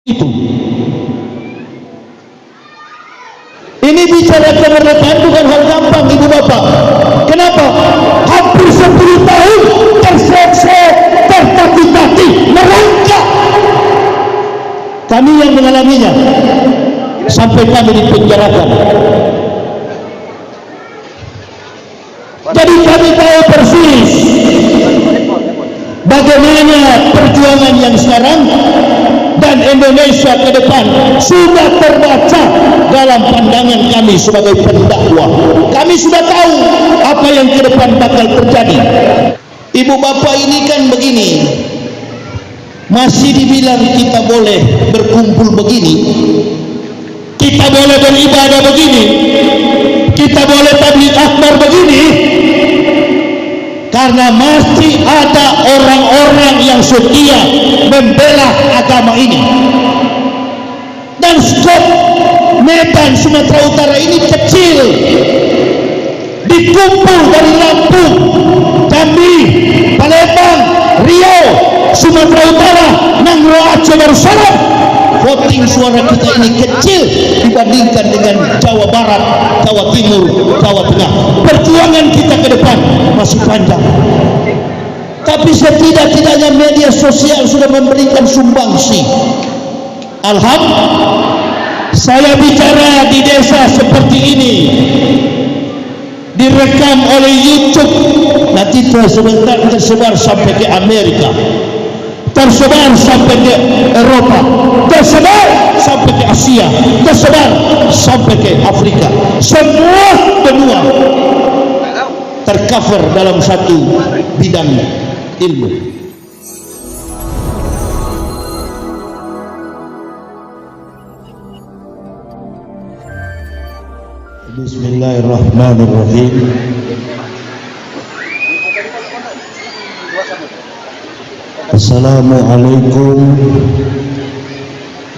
itu. Ini bicara kemerdekaan bukan hal gampang, ibu bapak. Kenapa? Hampir 10 tahun terseok-seok, tertati-tati, merangkak. Kami yang mengalaminya sampai kami dipenjarakan. Jadi kami tahu persis bagaimana perjuangan yang sekarang dan Indonesia ke depan sudah terbaca dalam pandangan kami sebagai pendakwah. Kami sudah tahu apa yang ke depan bakal terjadi. Ibu bapak ini kan begini, masih dibilang kita boleh berkumpul begini, kita boleh beribadah begini, kita boleh tabligh akbar begini, karena masih ada orang-orang yang setia membela agama ini. Dan skop Medan Sumatera Utara ini kecil, dikumpul dari Lampung, Jambi, Palembang, Riau, Sumatera Utara, Nangro, Aceh, Darussalam. Voting suara kita ini kecil dibandingkan dengan Jawa Barat, Jawa Timur, Jawa Tengah. Perjuangan kita ke depan masih panjang. Tapi setidak-tidaknya media sosial sudah memberikan sumbangsi. Alhamdulillah, saya bicara di desa seperti ini, direkam oleh YouTube, nanti sebentar tersebar sampai ke Amerika, tersebar sampai ke Eropa, tersebar sampai ke Asia, tersebar sampai ke Afrika. Semua benua tercover dalam satu bidang ilmu. Bismillahirrahmanirrahim. Assalamualaikum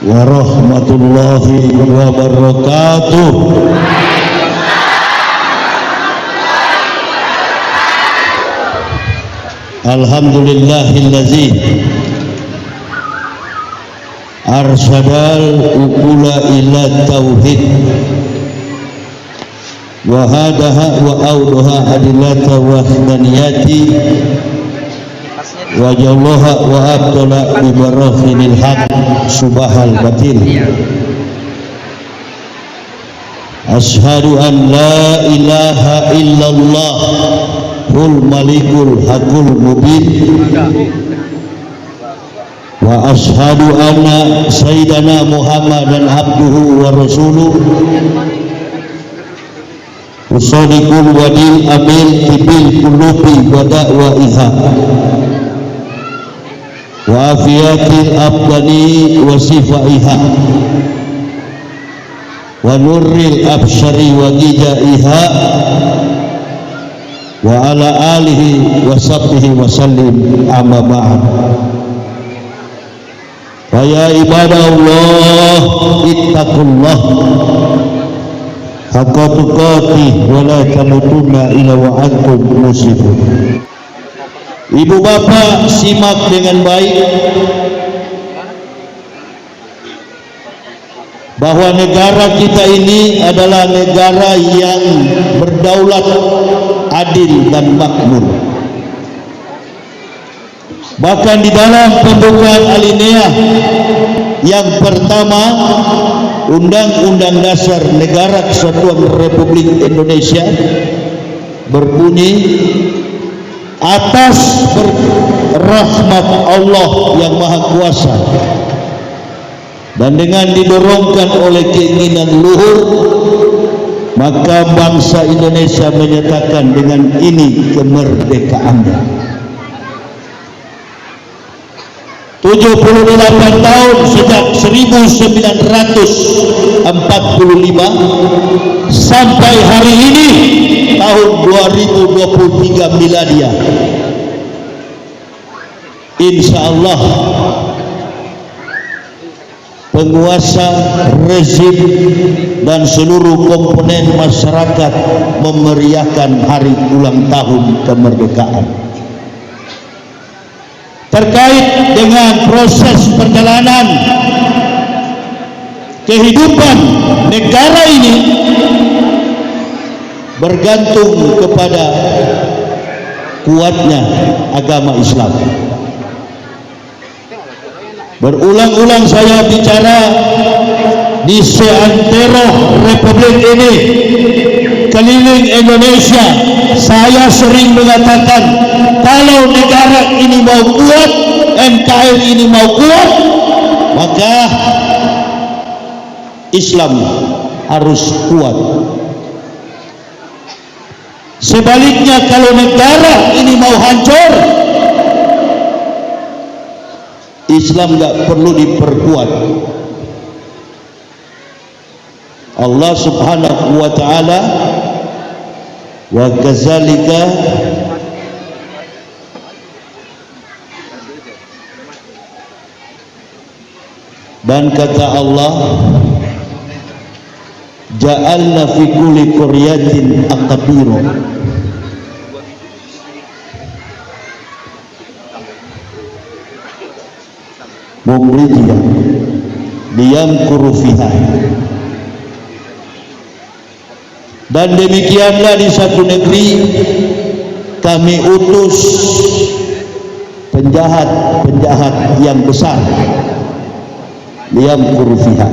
warahmatullahi wabarakatuh. Alhamdulillahillazi arsyadal uqula ila tauhid wa hadaha wa awdaha adilata wahdaniyati wa jallaha wa abdala bibarahinil haq subahal batin. Ashhadu an la ilaha illallah hul malikul hakul mubin wa ashhadu anna sayyidana Muhammadan abduhu wa rasuluh usadiqul wadil amin tibil kulubi wa da'waiha wa afiyatil abdani wa sifaiha wa nurril absyari wa gijaiha wa ala alihi wa sahbihi wa sallim amma ba'd. Wa ya ibadallah ittaqullah haqqa tuqatih wa la tamutunna illa wa antum muslimun. Ibu bapak simak dengan baik bahwa negara kita ini adalah negara yang berdaulat, adil dan makmur. Bahkan di dalam pembukaan alinea yang pertama Undang-Undang Dasar Negara Kesatuan Republik Indonesia berbunyi, atas rahmat Allah yang Maha Kuasa dan dengan didorongkan oleh keinginan luhur, maka bangsa Indonesia menyatakan dengan ini kemerdekaannya. 78 tahun sejak 1945 sampai hari ini tahun 2023 miladia. Insya Allah penguasa, rezim dan seluruh komponen masyarakat memeriahkan hari ulang tahun kemerdekaan. Terkait dengan proses perjalanan kehidupan negara ini bergantung kepada kuatnya agama Islam. Berulang-ulang saya bicara di seantero republik ini, keliling Indonesia, saya sering mengatakan kalau negara ini mau kuat, NKRI ini mau kuat, maka Islam harus kuat. Sebaliknya kalau negara ini mau hancur, Islam tidak perlu diperkuat. Allah subhanahu wa ta'ala wa kazalika dan kata Allah, ja'alna fi kulli qaryatin aqabira mumridiya liyamkuru fiha. Dan demikianlah di satu negeri kami utus penjahat-penjahat yang besar, liyamkuru fiha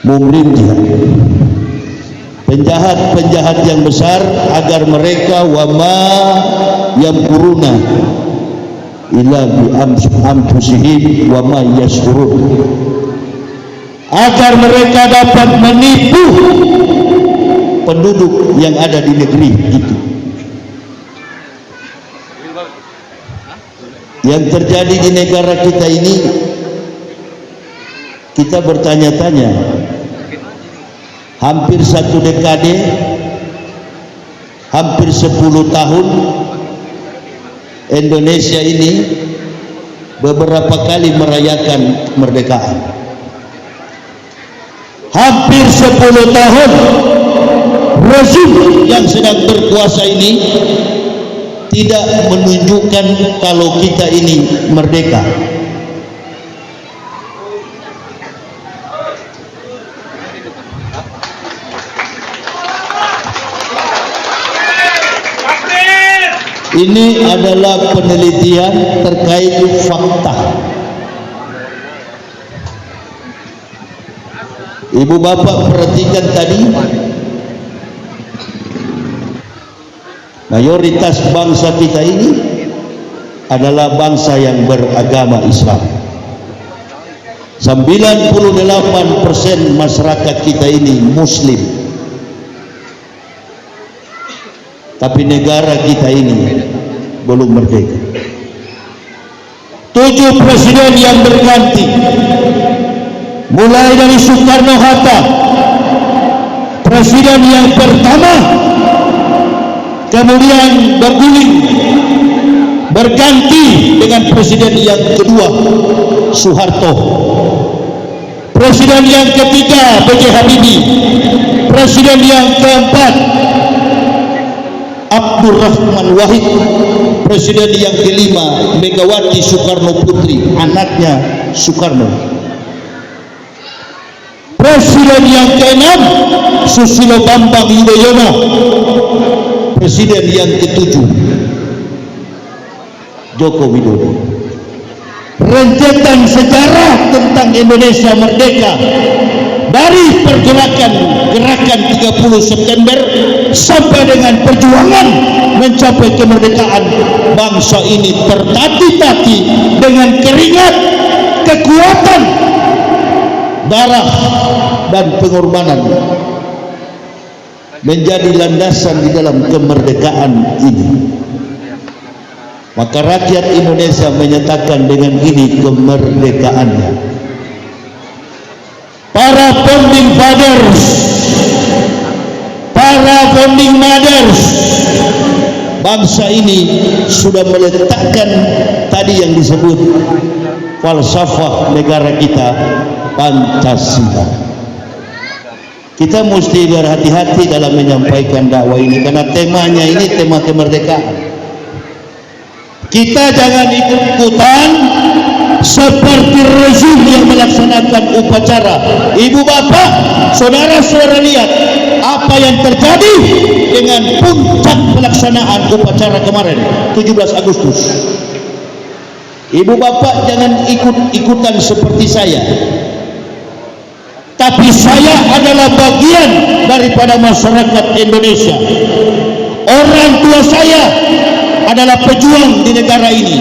mumridiya, penjahat-penjahat yang besar, agar mereka wama yamkuruna illa bi anfusihim wa ma yashurun, agar mereka dapat menipu penduduk yang ada di negeri itu. Yang terjadi di negara kita ini, kita bertanya-tanya, hampir satu dekade, hampir 10 tahun Indonesia ini beberapa kali merayakan kemerdekaan. Hampir 10 tahun rezim yang sedang berkuasa ini tidak menunjukkan kalau kita ini merdeka. Ini adalah penelitian terkait fakta. Ibu bapak perhatikan tadi, mayoritas bangsa kita ini adalah bangsa yang beragama Islam. 98% masyarakat kita ini Muslim. Tapi negara kita ini belum merdeka. 7 presiden yang berganti, mulai dari Soekarno-Hatta, presiden yang pertama, kemudian berguling, berganti dengan presiden yang kedua, Soeharto, presiden yang ketiga, B.J. Habibie, presiden yang keempat, Abdurrahman Wahid, presiden yang kelima, Megawati Soekarno Putri, anaknya Soekarno, presiden yang keenam, Susilo Bambang Yudhoyono, presiden yang ketujuh, Joko Widodo. Rentetan sejarah tentang Indonesia merdeka, dari pergerakan 30 September sampai dengan perjuangan mencapai kemerdekaan, bangsa ini tertatih-tatih dengan keringat, kekuatan, darah dan pengorbanan menjadi landasan di dalam kemerdekaan ini. Maka rakyat Indonesia menyatakan dengan ini kemerdekaannya. Para founding fathers, para founding mothers, bangsa ini sudah meletakkan tadi yang disebut falsafah negara kita, Pancasila. Kita mesti berhati-hati dalam menyampaikan dakwah ini, karena temanya ini tema kemerdekaan. Kita jangan ikut-ikutan seperti rezim yang melaksanakan upacara. Ibu bapak, saudara-saudara, lihat apa yang terjadi dengan puncak pelaksanaan upacara kemarin 17 Agustus. Ibu bapak jangan ikut-ikutan seperti saya, tapi saya adalah bagian daripada masyarakat Indonesia. Orang tua saya adalah pejuang di negara ini.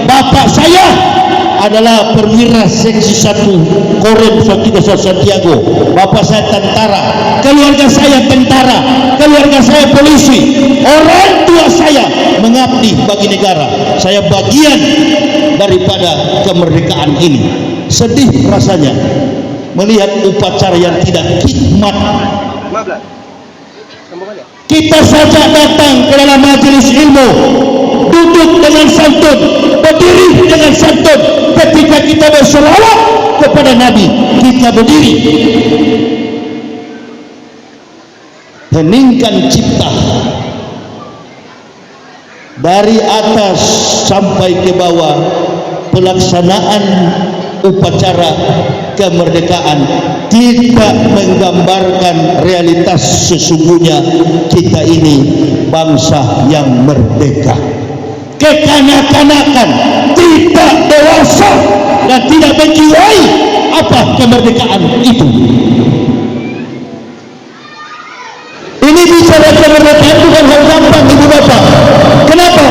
Bapak saya adalah perwira seksi 1 Korem Saktiasa Santiago. Bapak saya tentara, keluarga saya tentara, keluarga saya polisi. Orang tua saya mengabdi bagi negara. Saya bagian daripada kemerdekaan ini. Sedih rasanya melihat upacara yang tidak khidmat. Kita saja datang ke dalam majelis ilmu, duduk dengan santun, berdiri dengan santun. Ketika kita berselawat kepada Nabi, kita berdiri. Heningkan cipta dari atas sampai ke bawah. Pelaksanaan upacara kemerdekaan tidak menggambarkan realitas sesungguhnya kita ini bangsa yang merdeka. Kekanak-kanakan, tidak dewasa dan tidak menjiwai apa kemerdekaan itu. Ini bicara kemerdekaan bukan hal gampang, ibu bapak. Kenapa?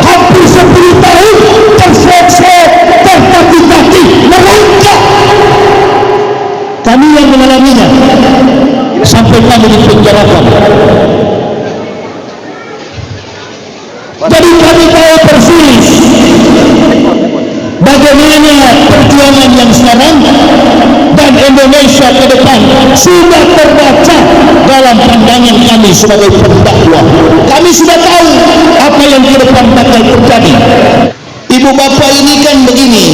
Hampir 10 tahun terseok-seok, tertati-tati, merangkak. Kami yang mengalaminya sampai kami dipenjarakan. Jadi kami tahu persis bagaimana perjuangan yang sekarang dan Indonesia ke depan sudah terbaca dalam pandangan kami sebagai pendakwah. Kami sudah tahu apa yang ke depan bakal terjadi. Ibu bapak ini kan begini,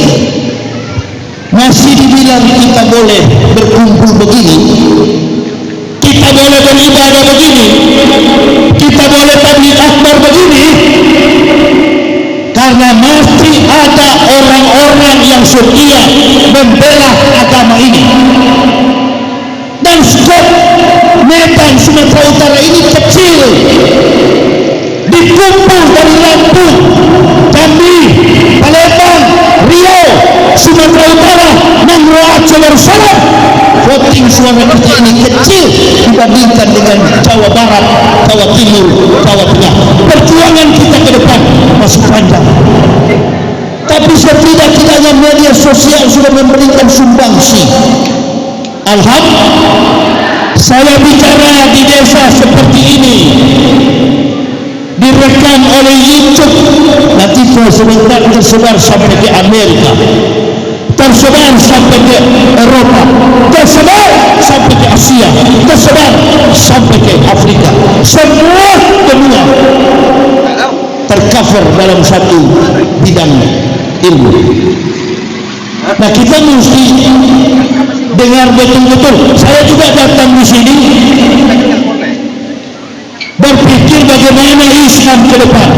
masih dibilang kita boleh berkumpul begini, kita boleh beribadah begini, kita boleh tabligh akbar begini, karena masih ada orang-orang yang setia membela agama ini. Dan skop Medan Sumatera Utara ini kecil, dikumpul dari Lampung, Jambi, Palembang, Riau, Sumatera Utara, Mangrove, Aceh, Darussalam. Voting suara kita ini kecil dibandingkan dengan Jawa Barat, Jawa Timur, Jawa Tengah. Perjuangan kita ke depan masih panjang. Tapi setidak-tidaknya media sosial sudah memberikan sumbangsi. Alhamdulillah, saya bicara di desa seperti ini, direkam oleh YouTube, nanti sebentar tersebar sampai ke Amerika, tersebar sampai ke Eropa, tersebar sampai ke Asia, tersebar sampai ke Afrika. Semua benua tercover dalam satu bidang ilmu. Nah, kita mesti dengar betul-betul. Saya juga datang di sini berpikir bagaimana Islam ke depan.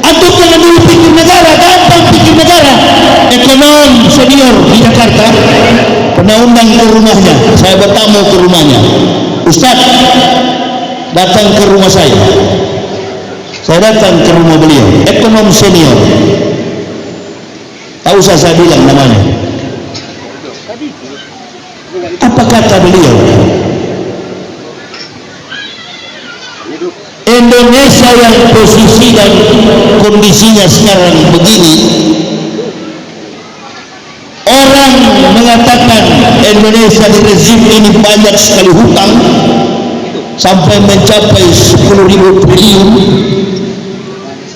Antum jangan dulu pikir negara, gampang pikir negara. Ekonom senior di Jakarta pernah undang ke rumahnya, saya bertamu ke rumahnya. Ustaz datang ke rumah saya datang ke rumah beliau, ekonom senior. Tahu saya bilang namanya. Apa kata beliau? Indonesia yang posisi dan kondisinya sekarang begini, orang mengatakan Indonesia di rezim ini banyak sekali hutang sampai mencapai 10.000 triliun.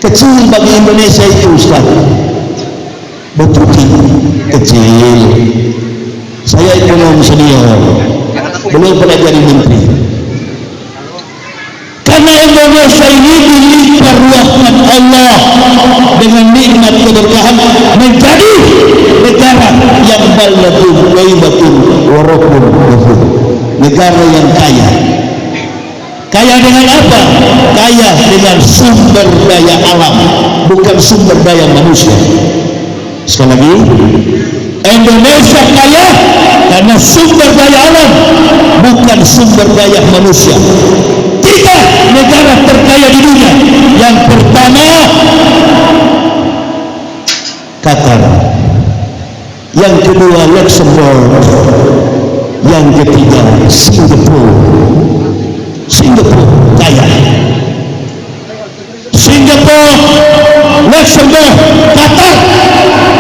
Kecil bagi Indonesia itu, Ustaz. Betul, kecil. Saya ekonom senior, belum pernah jadi menteri. Karena Indonesia ini dilimpah ruahkan Allah dengan nikmat keberkahan menjadi negara yang baldatun thayyibatun wa rabbun ghafur. Negara yang kaya. Kaya dengan apa? Kaya dengan sumber daya alam, bukan sumber daya manusia. Sekali lagi, Indonesia kaya karena sumber daya alam, bukan sumber daya manusia. 3 negara terkaya di dunia. Yang pertama Qatar, yang kedua Luxembourg, yang ketiga Singapura. Singapura kaya. Singapura, Luxembourg, Qatar,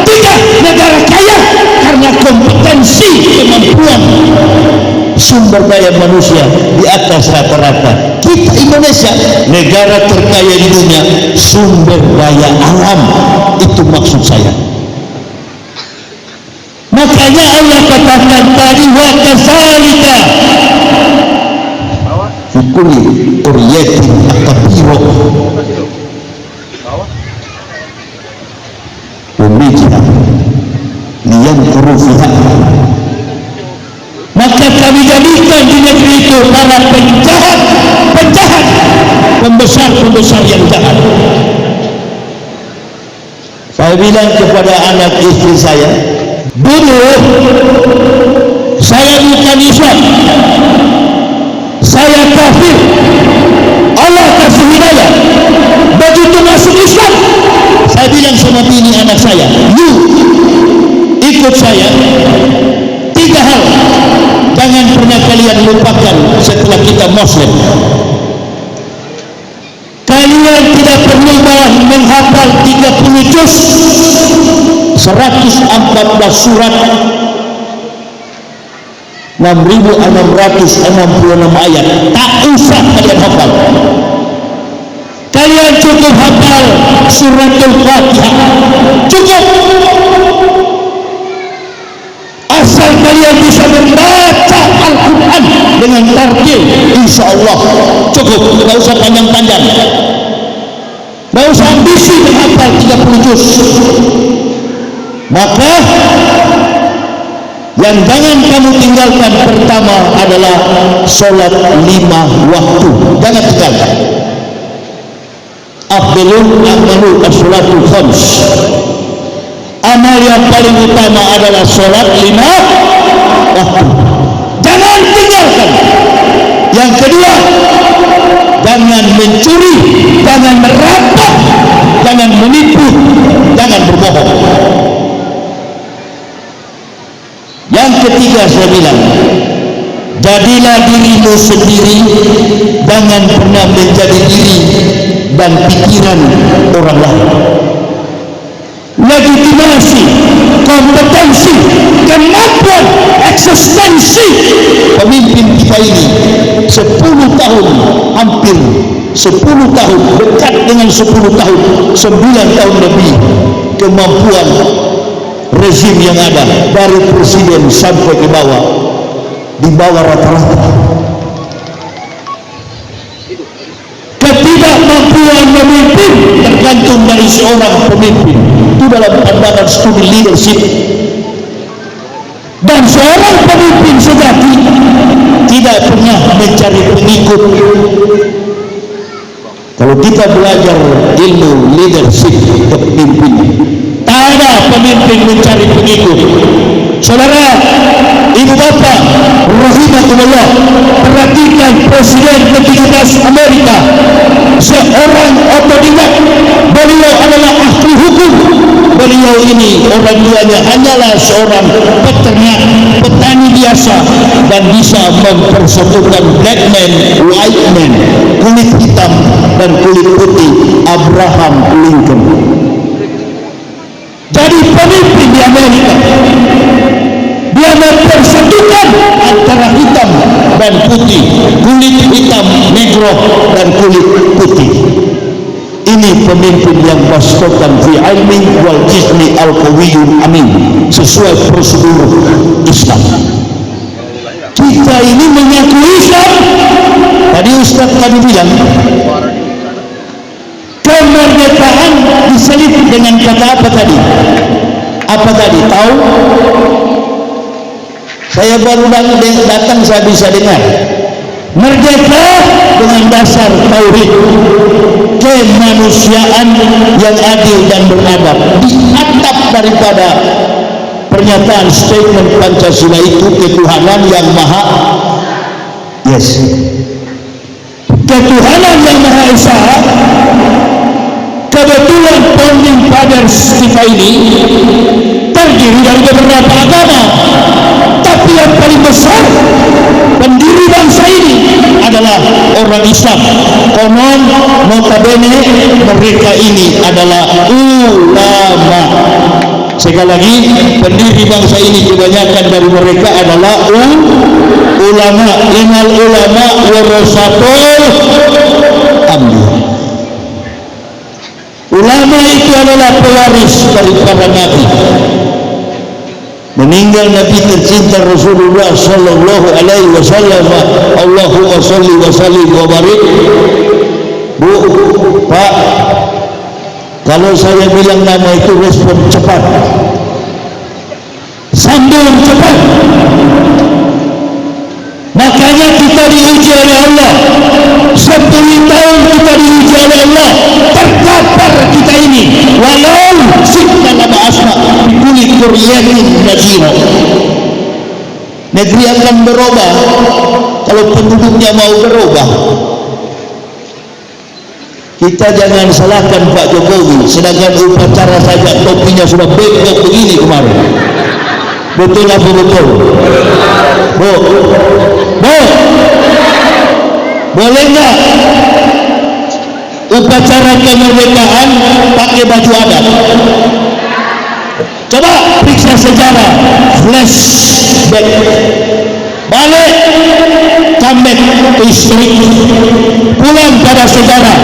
3 negara kaya karena kompetensi, kemampuan, sumber daya manusia di atas rata-rata. Kita Indonesia negara terkaya di dunia, sumber daya alam, itu maksud saya. Makanya Allah katakan tadi, wa kadzalika fi kulli qaryatin akabiro umijha liyamkuru fiha. Maka kami jadikan di negeri itu para penjahat, pembesar yang jahat. Saya bilang kepada anak istri saya, dulu saya bukan Islam, saya kafir, Allah kasih hidayah. Begitu masuk Islam, saya bilang sama bini anak saya, you ikut saya, 3 hal jangan pernah kalian lupakan setelah kita Muslim. Kalian tidak perlu menghafal 30 juz, 114 surat, 6.666 ayat. Tak usah kalian hafal. Kalian cukup hafal suratul Fatihah, cukup. Asal kalian bisa membaca Al-Quran dengan tartil, insya Allah cukup. Tidak usah panjang-panjang, tidak usah ambisi menghafal 30 juz. Maka yang jangan kamu tinggalkan pertama adalah sholat 5 waktu. Jangan tinggalkan. Afdalul a'malu as-sholatul khams. Amal yang paling utama adalah sholat 5 waktu. Jangan tinggalkan. Yang kedua, jangan mencuri, jangan merampok, jangan menipu, jangan berbohong. Yang ketiga saya bilang, jadilah dirimu sendiri, jangan pernah menjadi diri dan pikiran orang lain. Legitimasi, kompetensi, kemampuan, eksistensi pemimpin kita ini 10 tahun, hampir 10 tahun, dekat dengan 10 tahun, 9 tahun lebih, kemampuan rezim yang ada dari presiden sampai ke bawah, di bawah rata-rata. Ketidakmampuan memimpin tergantung dari seorang pemimpin. Itu dalam pandangan studi leadership. Dan seorang pemimpin sejati tidak pernah mencari pengikut. Kalau kita belajar ilmu leadership kepemimpinan, tak ada pemimpin mencari pengikut. Saudara, ibu bapa rahimakumullah, perhatikan Presiden ke-13 Amerika, seorang otodidak. Beliau adalah ahli hukum. Beliau ini orang tuanya hanyalah seorang peternak, petani biasa, dan bisa mempersatukan black man, white man, kulit hitam dan kulit putih, Abraham Lincoln. Jadi pemimpin di Amerika, dia mempersatukan antara hitam dan putih, kulit hitam, negro, dan kulit putih. Ini pemimpin yang bastokan fi ilmi wal jismi al-qawiyun amin, sesuai prosedur Islam. Kita ini mengaku Islam. Tadi Ustaz tadi bilang, kemerdekaan diselip dengan kata apa tadi? Apa tadi? Tahu? Saya baru datang, saya bisa dengar. merdeka dengan dasar tauhid kemanusiaan yang adil dan beradab, diatap daripada pernyataan statement Pancasila itu ketuhanan yang maha ketuhanan yang maha esa. Kebetulan founding fathers kita ini terdiri dari beberapa agama, tapi yang paling besar pendiri bangsa ini adalah orang Islam. Konon notabene mereka ini adalah ulama. Sekali lagi, pendiri bangsa ini kebanyakan dari mereka adalah ulama. Innal ulama warasatul anbiya. Ulama itu adalah pewaris dari para nabi. Meninggal Nabi tercinta Rasulullah sallallahu alaihi wasallam. Allahumma shalli wa sallim wa barik. Bu, Pak, kalau saya bilang nama itu respon cepat, sambung cepat. Makanya kita diuji oleh Allah. 10 tahun kita diuji oleh Allah. Terkapar kita ini. Walau sikna nama asma bikuli kuryatin nazira. Negeri akan berubah kalau penduduknya mau berubah. Kita jangan salahkan Pak Jokowi, sedangkan upacara saja topinya sudah bengkok begini kemarin. Betul apa betul? Bu, boleh nggak upacara kemerdekaan pakai baju adat? Coba periksa sejarah, flashback, balik, comeback history, pulang pada sejarah.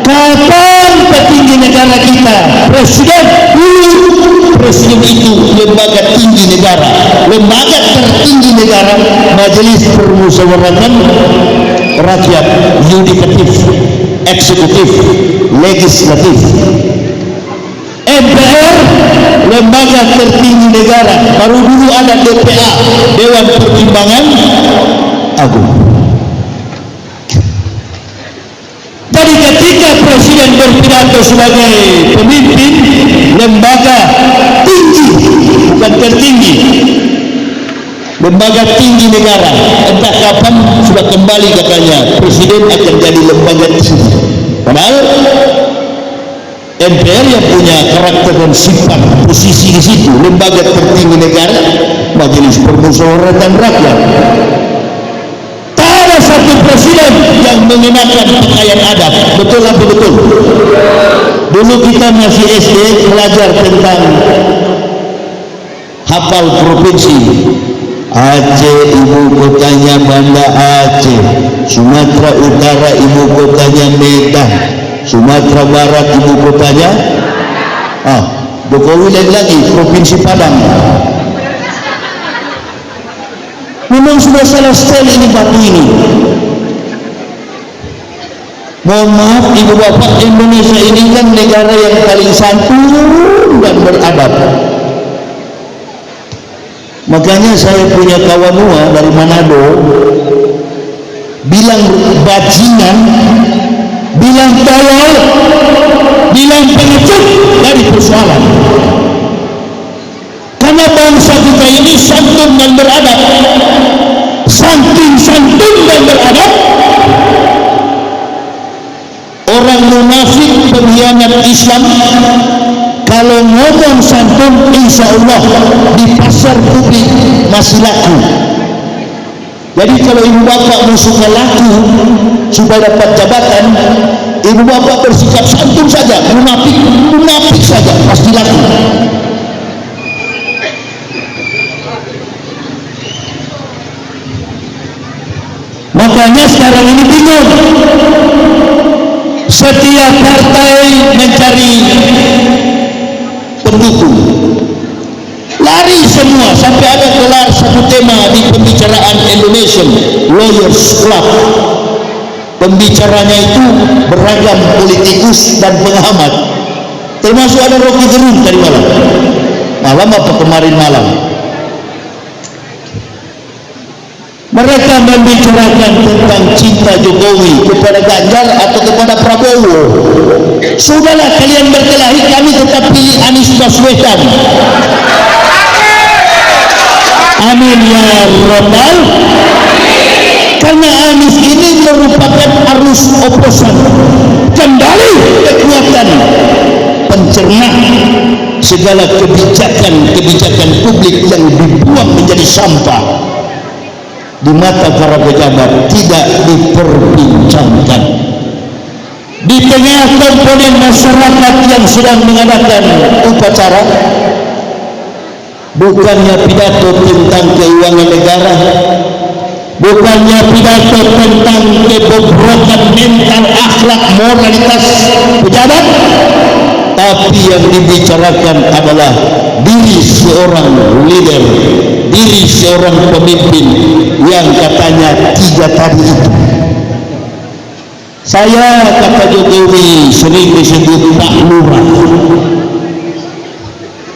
Kapan petinggi negara kita, presiden itu lembaga tinggi negara, lembaga tertinggi negara, Majelis Permusyawaratan Rakyat, yudikatif, eksekutif, legislatif. MPR lembaga tertinggi negara, baru dulu ada DPA, Dewan Pertimbangan Agung. Jadi ketika presiden berpidato sebagai pemimpin lembaga tinggi, bukan tertinggi, lembaga tinggi negara, entah kapan sudah kembali katanya presiden akan jadi lembaga tinggi. Padahal MPR yang punya karakter dan sifat posisi di situ, lembaga tertinggi negara, Majelis Permusyawaratan Rakyat. Tak ada satu presiden yang mengenakan pakaian adat. Betul apa betul? Dulu kita masih SD belajar tentang hafal provinsi. Aceh ibu kotanya Banda Aceh, Sumatera Utara ibu kotanya Medan, Sumatera Barat ibu kotanya Jokowi lagi Provinsi Padang. Memang sudah salah sekali ini batu ini. Mohon maaf ibu bapak, Indonesia ini kan negara yang paling santun dan beradab. Makanya saya punya kawan dari Manado bilang bajingan, bilang tolol, bilang pengecut dari persoalan. Karena bangsa kita ini santun dan beradab, santun dan beradab. Orang munafik pengkhianat Islam kalau ngomong santun, insya Allah di pasar publik masih laku. Jadi kalau ibu bapak mau suka laku supaya dapat jabatan, ibu bapak bersikap santun saja, munafik saja, pasti laku. Makanya sekarang ini bingung. Setiap partai mencari pendukung, lari semua, sampai ada gelar satu tema di pembicaraan Indonesian Lawyers Club. Pembicaranya itu beragam politikus dan pengamat, termasuk ada Rocky Gerung tadi malam apa kemarin malam. Mereka membicarakan tentang cinta Jokowi kepada Ganjar atau kepada Prabowo. Sudahlah kalian berkelahi, kami tetap pilih Anies Baswedan. Amin ya Rabbal. Karena Anies ini merupakan arus oposan, kembali kekuatan pencerna segala kebijakan publik yang dibuang menjadi sampah di mata para pejabat, tidak diperbincangkan. Di tengah komponen masyarakat yang sedang mengadakan upacara, bukannya pidato tentang keuangan negara, bukannya pidato tentang kebobrokan mental, akhlak, moralitas pejabat, tapi yang dibicarakan adalah diri seorang leader, diri seorang pemimpin yang katanya 3 tadi itu. Saya, kata Jokowi, sering disebut Pak Lurah.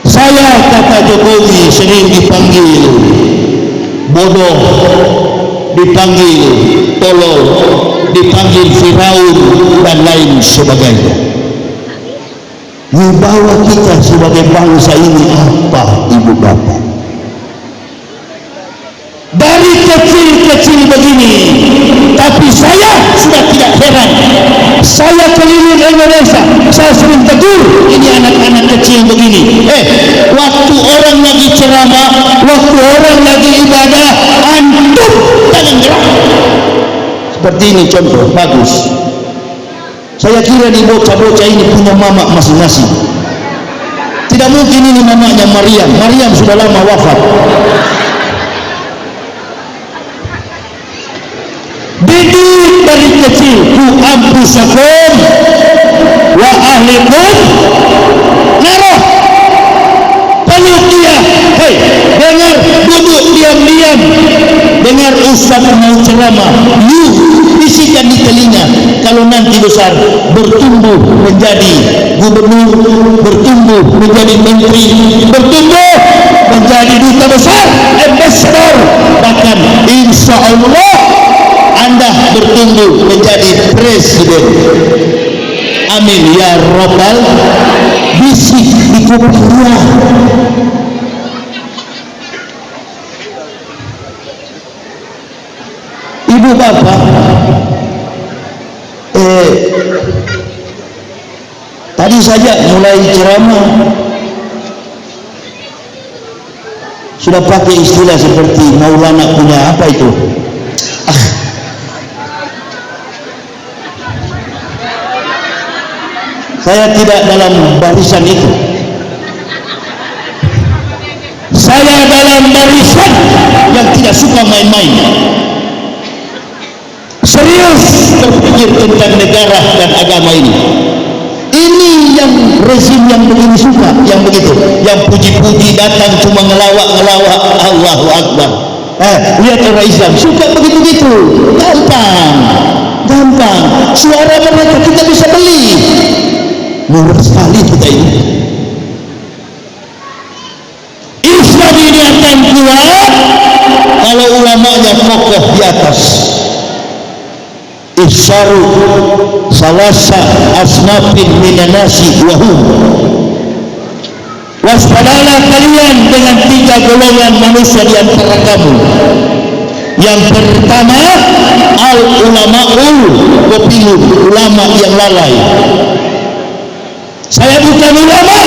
Saya, kata Jokowi, sering dipanggil bodoh, dipanggil tolol, dipanggil Firaun dan lain sebagainya. Wibawa kita sebagai bangsa ini apa, ibu bapak? Dari kecil-kecil begini, tapi saya sudah tidak heran. Saya keliling Indonesia, saya sering tegur ini anak-anak kecil begini. Waktu orang lagi ceramah, waktu orang lagi ibadah, antum jangan gerak. Seperti ini contoh bagus. Saya kira di bocah-bocah ini punya mama masing-masing. Tidak mungkin ini mamanya Maryam. Maryam sudah lama wafat. Didik dari kecil, ku ampusakum wa ahlikum naroh. Peluk dia, hei, dengar, duduk diam-diam, dengar ustaz mau ceramah, you bisikan di telinga. Kalau nanti besar bertumbuh menjadi gubernur, bertumbuh menjadi menteri, bertumbuh menjadi duta besar, ambassador, bahkan insya Allah Anda bertumbuh menjadi presiden. Amin ya Rabbal. Bisik di kupingnya. Ibu bapak, tadi saja mulai ceramah sudah pakai istilah seperti Maulana punya apa itu? Saya tidak dalam barisan itu. Saya dalam barisan yang tidak suka main-main. Serius berpikir tentang negara dan agama ini. Ini yang rezim yang begini suka, yang begitu, yang puji-puji datang cuma ngelawak-ngelawak, Allahu Akbar. Lihat orang Islam suka begitu-gitu, gampang. Suara mereka kita bisa beli. Murah sekali kita ini. Islam ini akan kuat kalau ulamanya kokoh di atas. Ihsaru salasa asnafin minanasi wahum. Waspadalah kalian dengan 3 golongan manusia di antara kamu. Yang pertama, al ulama'ul qopilun, ulama yang lalai. Saya bukan ulama,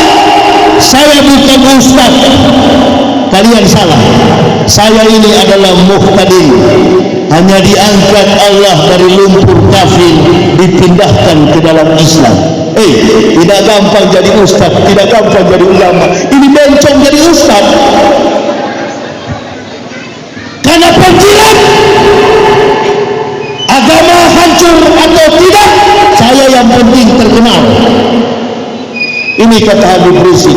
saya bukan ustaz. Kalian salah. Saya ini adalah muhtadin. Hanya diangkat Allah dari lumpur kafir, dipindahkan ke dalam Islam. Tidak gampang jadi ustaz, tidak gampang jadi ulama. Ini bencong jadi ustaz. Karena penjilat agama hancur atau tidak, saya yang penting terkenal. Ini kata Habib Rizik,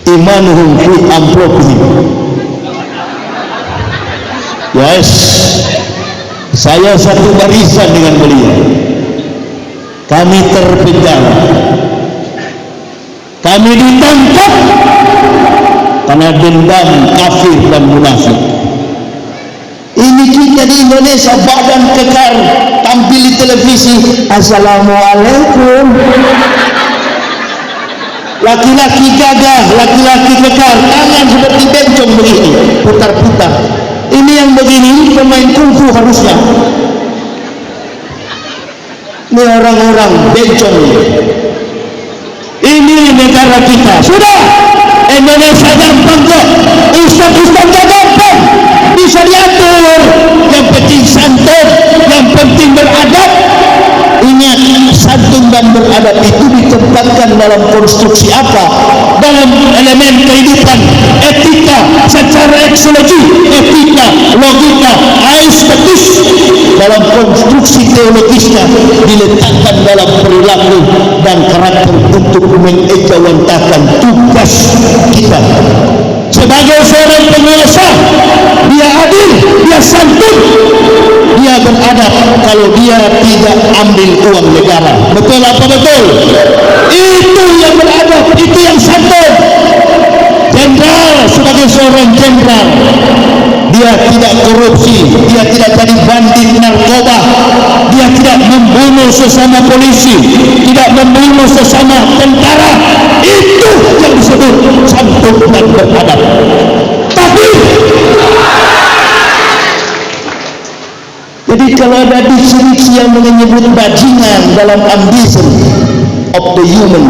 imanuhum fi amrokihim. Yes, saya satu barisan dengan beliau. Kami terpenjara, kami ditangkap karena dendam kafir dan munafik. Bini kita di Indonesia badan kekar, tampil di televisi, assalamualaikum. Laki-laki gagah, laki-laki kekar, tangan seperti bencong begini, putar-putar. Ini yang begini pemain kungfu harusnya. Ini orang-orang bencong ini negara kita. Sudah, Indonesia gampang kok, ustaz-ustaznya gampang, bisa diatur. Yang penting santun, yang penting beradab. Ingat, santun dan beradab itu ditempatkan dalam konstruksi apa? Dalam elemen kehidupan, etika, secara eksologi, etika, logika, estetis. Dalam konstruksi teologisnya diletakkan dalam perilaku dan karakter untuk mengejawantahkan tugas kita. Sebagai seorang penguasa, dia adil, dia santun, dia beradab. Kalau dia tidak ambil uang negara, betul apa betul? Itu yang beradab, itu yang santun. Jenderal sebagai seorang jenderal, dia tidak korupsi, dia tidak jadi bandit narkoba, dia tidak membunuh sesama polisi, tidak membunuh sesama tentara. Itu yang disebut santun dan beradab. Tapi jadi kalau ada diksi-diksi yang menyebut bajingan dalam ambition of the human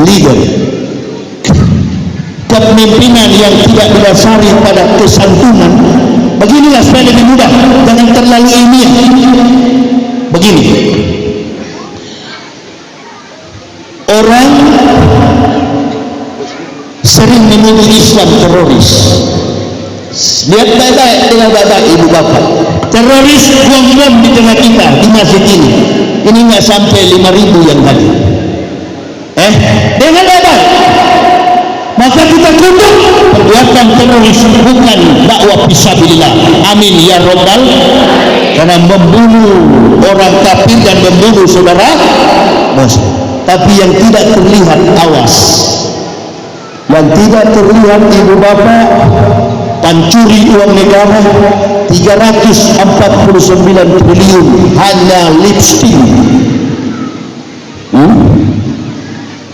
leader, kepemimpinan yang tidak didasari pada kesantunan, beginilah supaya lebih mudah, jangan terlalu ilmiah. Begini, orang sering menuduh Islam teroris. Lihat baik-baik, dengar baik-baik ibu bapak. Teroris buang bom di tengah kita di masjid ini. Ini nggak sampai 5.000 yang hadir. Dengar baik-baik. Maka kita kutuk perbuatan teroris, bukan dakwah fisabilillah. Amin ya robbal. Karena membunuh orang kafir dan membunuh saudara muslim. Tapi yang tidak terlihat, awas. Yang tidak terlihat ibu bapak, pancuri uang negara 349 triliun hanya lipstick.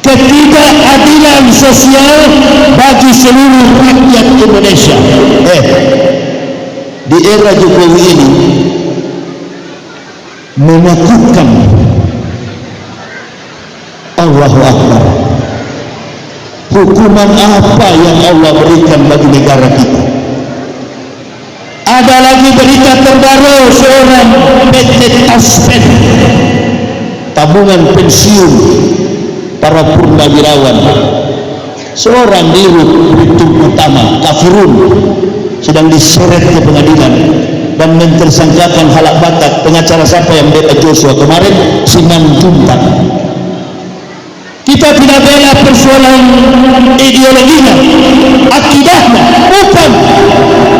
Ketidakadilan sosial bagi seluruh rakyat Indonesia. Di era Jokowi ini menakutkan. Allahu Akbar. Hukuman apa yang Allah berikan bagi negara kita? Ada lagi berita terbaru, seorang PT Taspen, tabungan pensiun para purnawirawan, seorang dirut direktur utama kafirun sedang diseret ke pengadilan dan mentersangkakan halak batak. Pengacara siapa yang bela Joshua kemarin? Siman Juntak. Kita tidak bela persoalan ideologinya, akidahnya, bukan,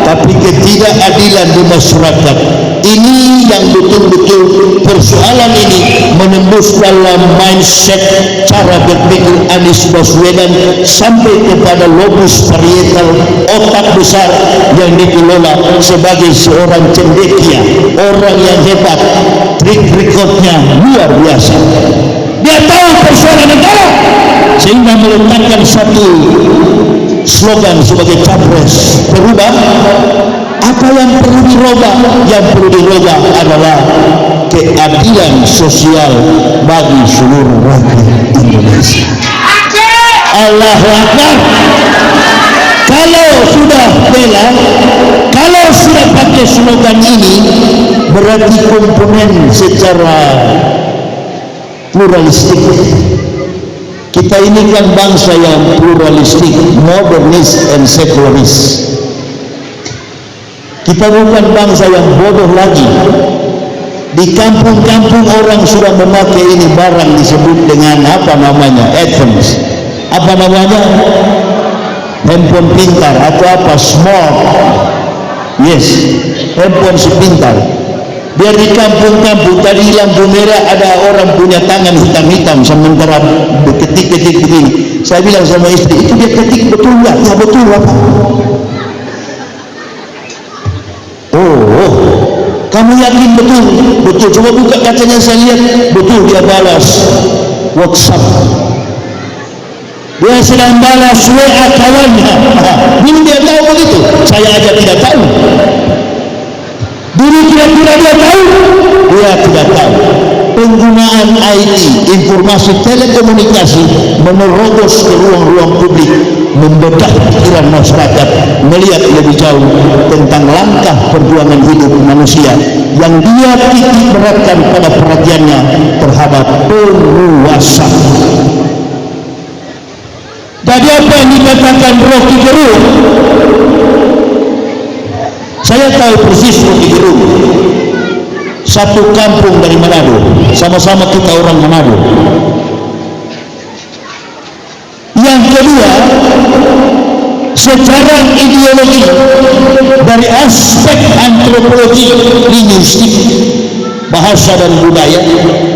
tapi ketidakadilan di masyarakat. Ini yang betul-betul persoalan ini menembus dalam mindset cara berpikir Anies Baswedan sampai kepada lobus parietal otak besar yang dikelola sebagai seorang cendekia, orang yang hebat, trik recordnya luar biasa. Dia tahu persoalan negara sehingga meletakkan satu slogan sebagai capres berubah. Apa yang perlu dirubah? Yang perlu dirubah adalah keadilan sosial bagi seluruh rakyat Indonesia. Allahu Akbar. Kalau sudah bela, kalau sudah pakai slogan ini, berarti komponen secara pluralistik. Kita ini kan bangsa yang pluralistik, modernis and sekularis. Kita bukan bangsa yang bodoh lagi. Di kampung-kampung orang sudah memakai ini barang disebut dengan apa namanya? Headphones. Apa namanya? Handphone pintar atau apa? Smart. Yes, handphone sepintar. Biar di kampung-kampung tadi lampu merah ada orang punya tangan hitam-hitam sementara ketik-ketik begini. Saya bilang sama istri, itu dia ketik betul nggak? Ya betul apa? Oh, Kamu yakin betul? Betul. Coba buka kacanya, saya lihat. Betul, dia balas WhatsApp. Dia sedang balas WA kawannya. Dulu dia tahu begitu. Saya aja tidak tahu. Dulu kira-kira dia tahu. Dia tidak tahu. Penggunaan IT, informasi telekomunikasi, menerobos ke ruang-ruang publik, membedah pikiran masyarakat, melihat lebih jauh tentang langkah perjuangan hidup manusia yang dia titik beratkan pada perhatiannya terhadap penguasa. Jadi apa yang dikatakan Rocky Gerung? Saya tahu persis Rocky Gerung. Satu kampung dari Manado, sama-sama kita orang Manado. Yang kedua, secara ideologi, dari aspek antropologi, linguistik, bahasa dan budaya,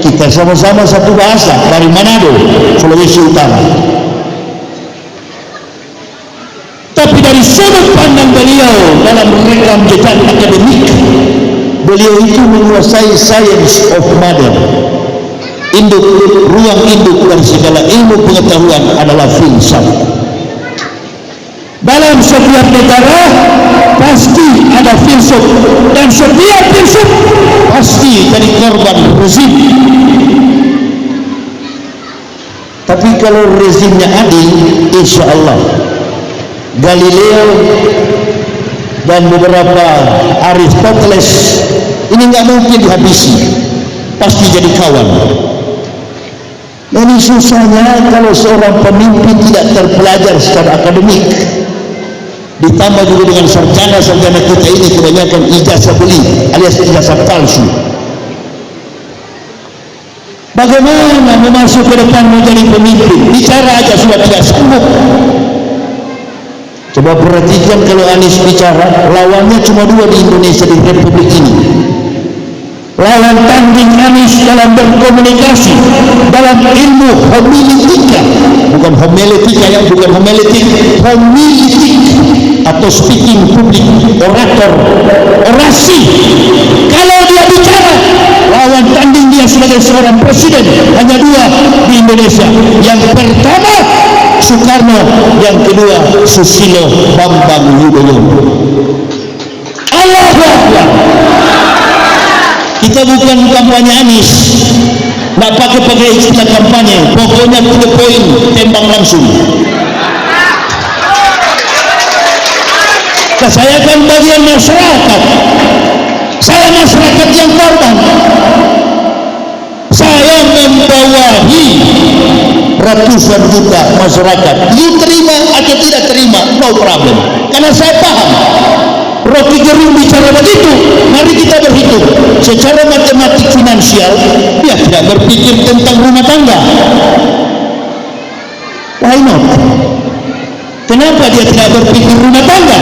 kita sama-sama satu bahasa dari Manado, Sulawesi Utara. Tapi dari sudut pandang beliau dalam rekam jejak akademik, beliau itu menguasai science of mother. Induk, ruang induk dari segala ilmu pengetahuan adalah filsafat. Dalam setiap negara pasti ada filsuf, dan setiap filsuf pasti jadi korban rezim. Tapi kalau rezimnya adil, insya Allah Galileo dan beberapa Aristoteles ini nggak mungkin dihabisi, pasti jadi kawan. Ini susahnya kalau seorang pemimpin tidak terpelajar secara akademik, ditambah juga dengan sarjana kita ini kebanyakan ijazah beli alias ijazah palsu. Bagaimana memasuk ke depan menjadi pemimpin? Bicara aja sudah tidak sanggup. Coba perhatikan kalau Anies bicara, lawannya cuma dua di Indonesia, di Republik ini. Lawan tanding Anies dalam berkomunikasi, dalam ilmu homiletika, bukan homiletika ya, bukan homiletik, homiletik atau speaking public, orator, orasi. Kalau dia bicara, lawan tanding dia sebagai seorang presiden hanya dua di Indonesia. Yang pertama Soekarno, yang kedua Susilo Bambang Yudhoyono. Allahu Akbar. Kita bukan kampanye Anies, nggak pakai istilah kampanye, pokoknya to the point, tembak langsung. Saya kan bagian masyarakat, saya masyarakat yang korban. Saya membawahi ratusan juta masyarakat. You terima atau tidak terima, no problem. Karena saya paham Rocky Gerung bicara begitu, mari kita berhitung secara matematik finansial. Dia tidak berpikir tentang rumah tangga. Why not? Kenapa dia tidak berpikir rumah tangga?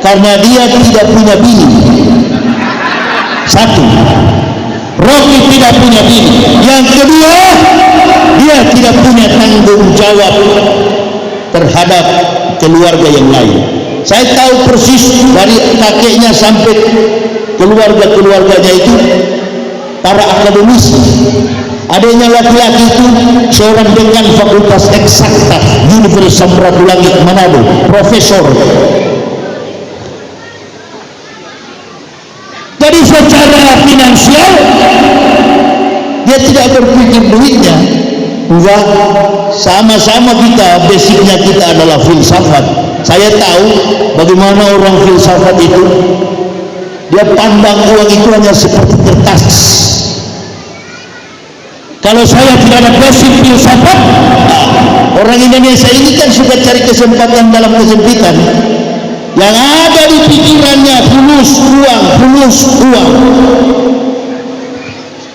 Karena dia tidak punya bini. Satu, Rocky tidak punya bini. Yang kedua, dia tidak punya tanggung jawab terhadap keluarga yang lain. Saya tahu persis dari kakeknya sampai keluarga-keluarganya itu para akademisi. Adanya laki-laki itu seorang dekan Fakultas Eksakta Universitas Samratulangi Manado, profesor. Jadi secara finansial dia tidak berpikir duitnya. Enggak, sama-sama kita, basicnya kita adalah filsafat. Saya tahu bagaimana orang filsafat itu, dia pandang uang itu hanya seperti kertas. Kalau saya tidak ada basic filsafat, orang Indonesia ini kan suka cari kesempatan dalam kesempitan. Yang ada di pikirannya fulus uang.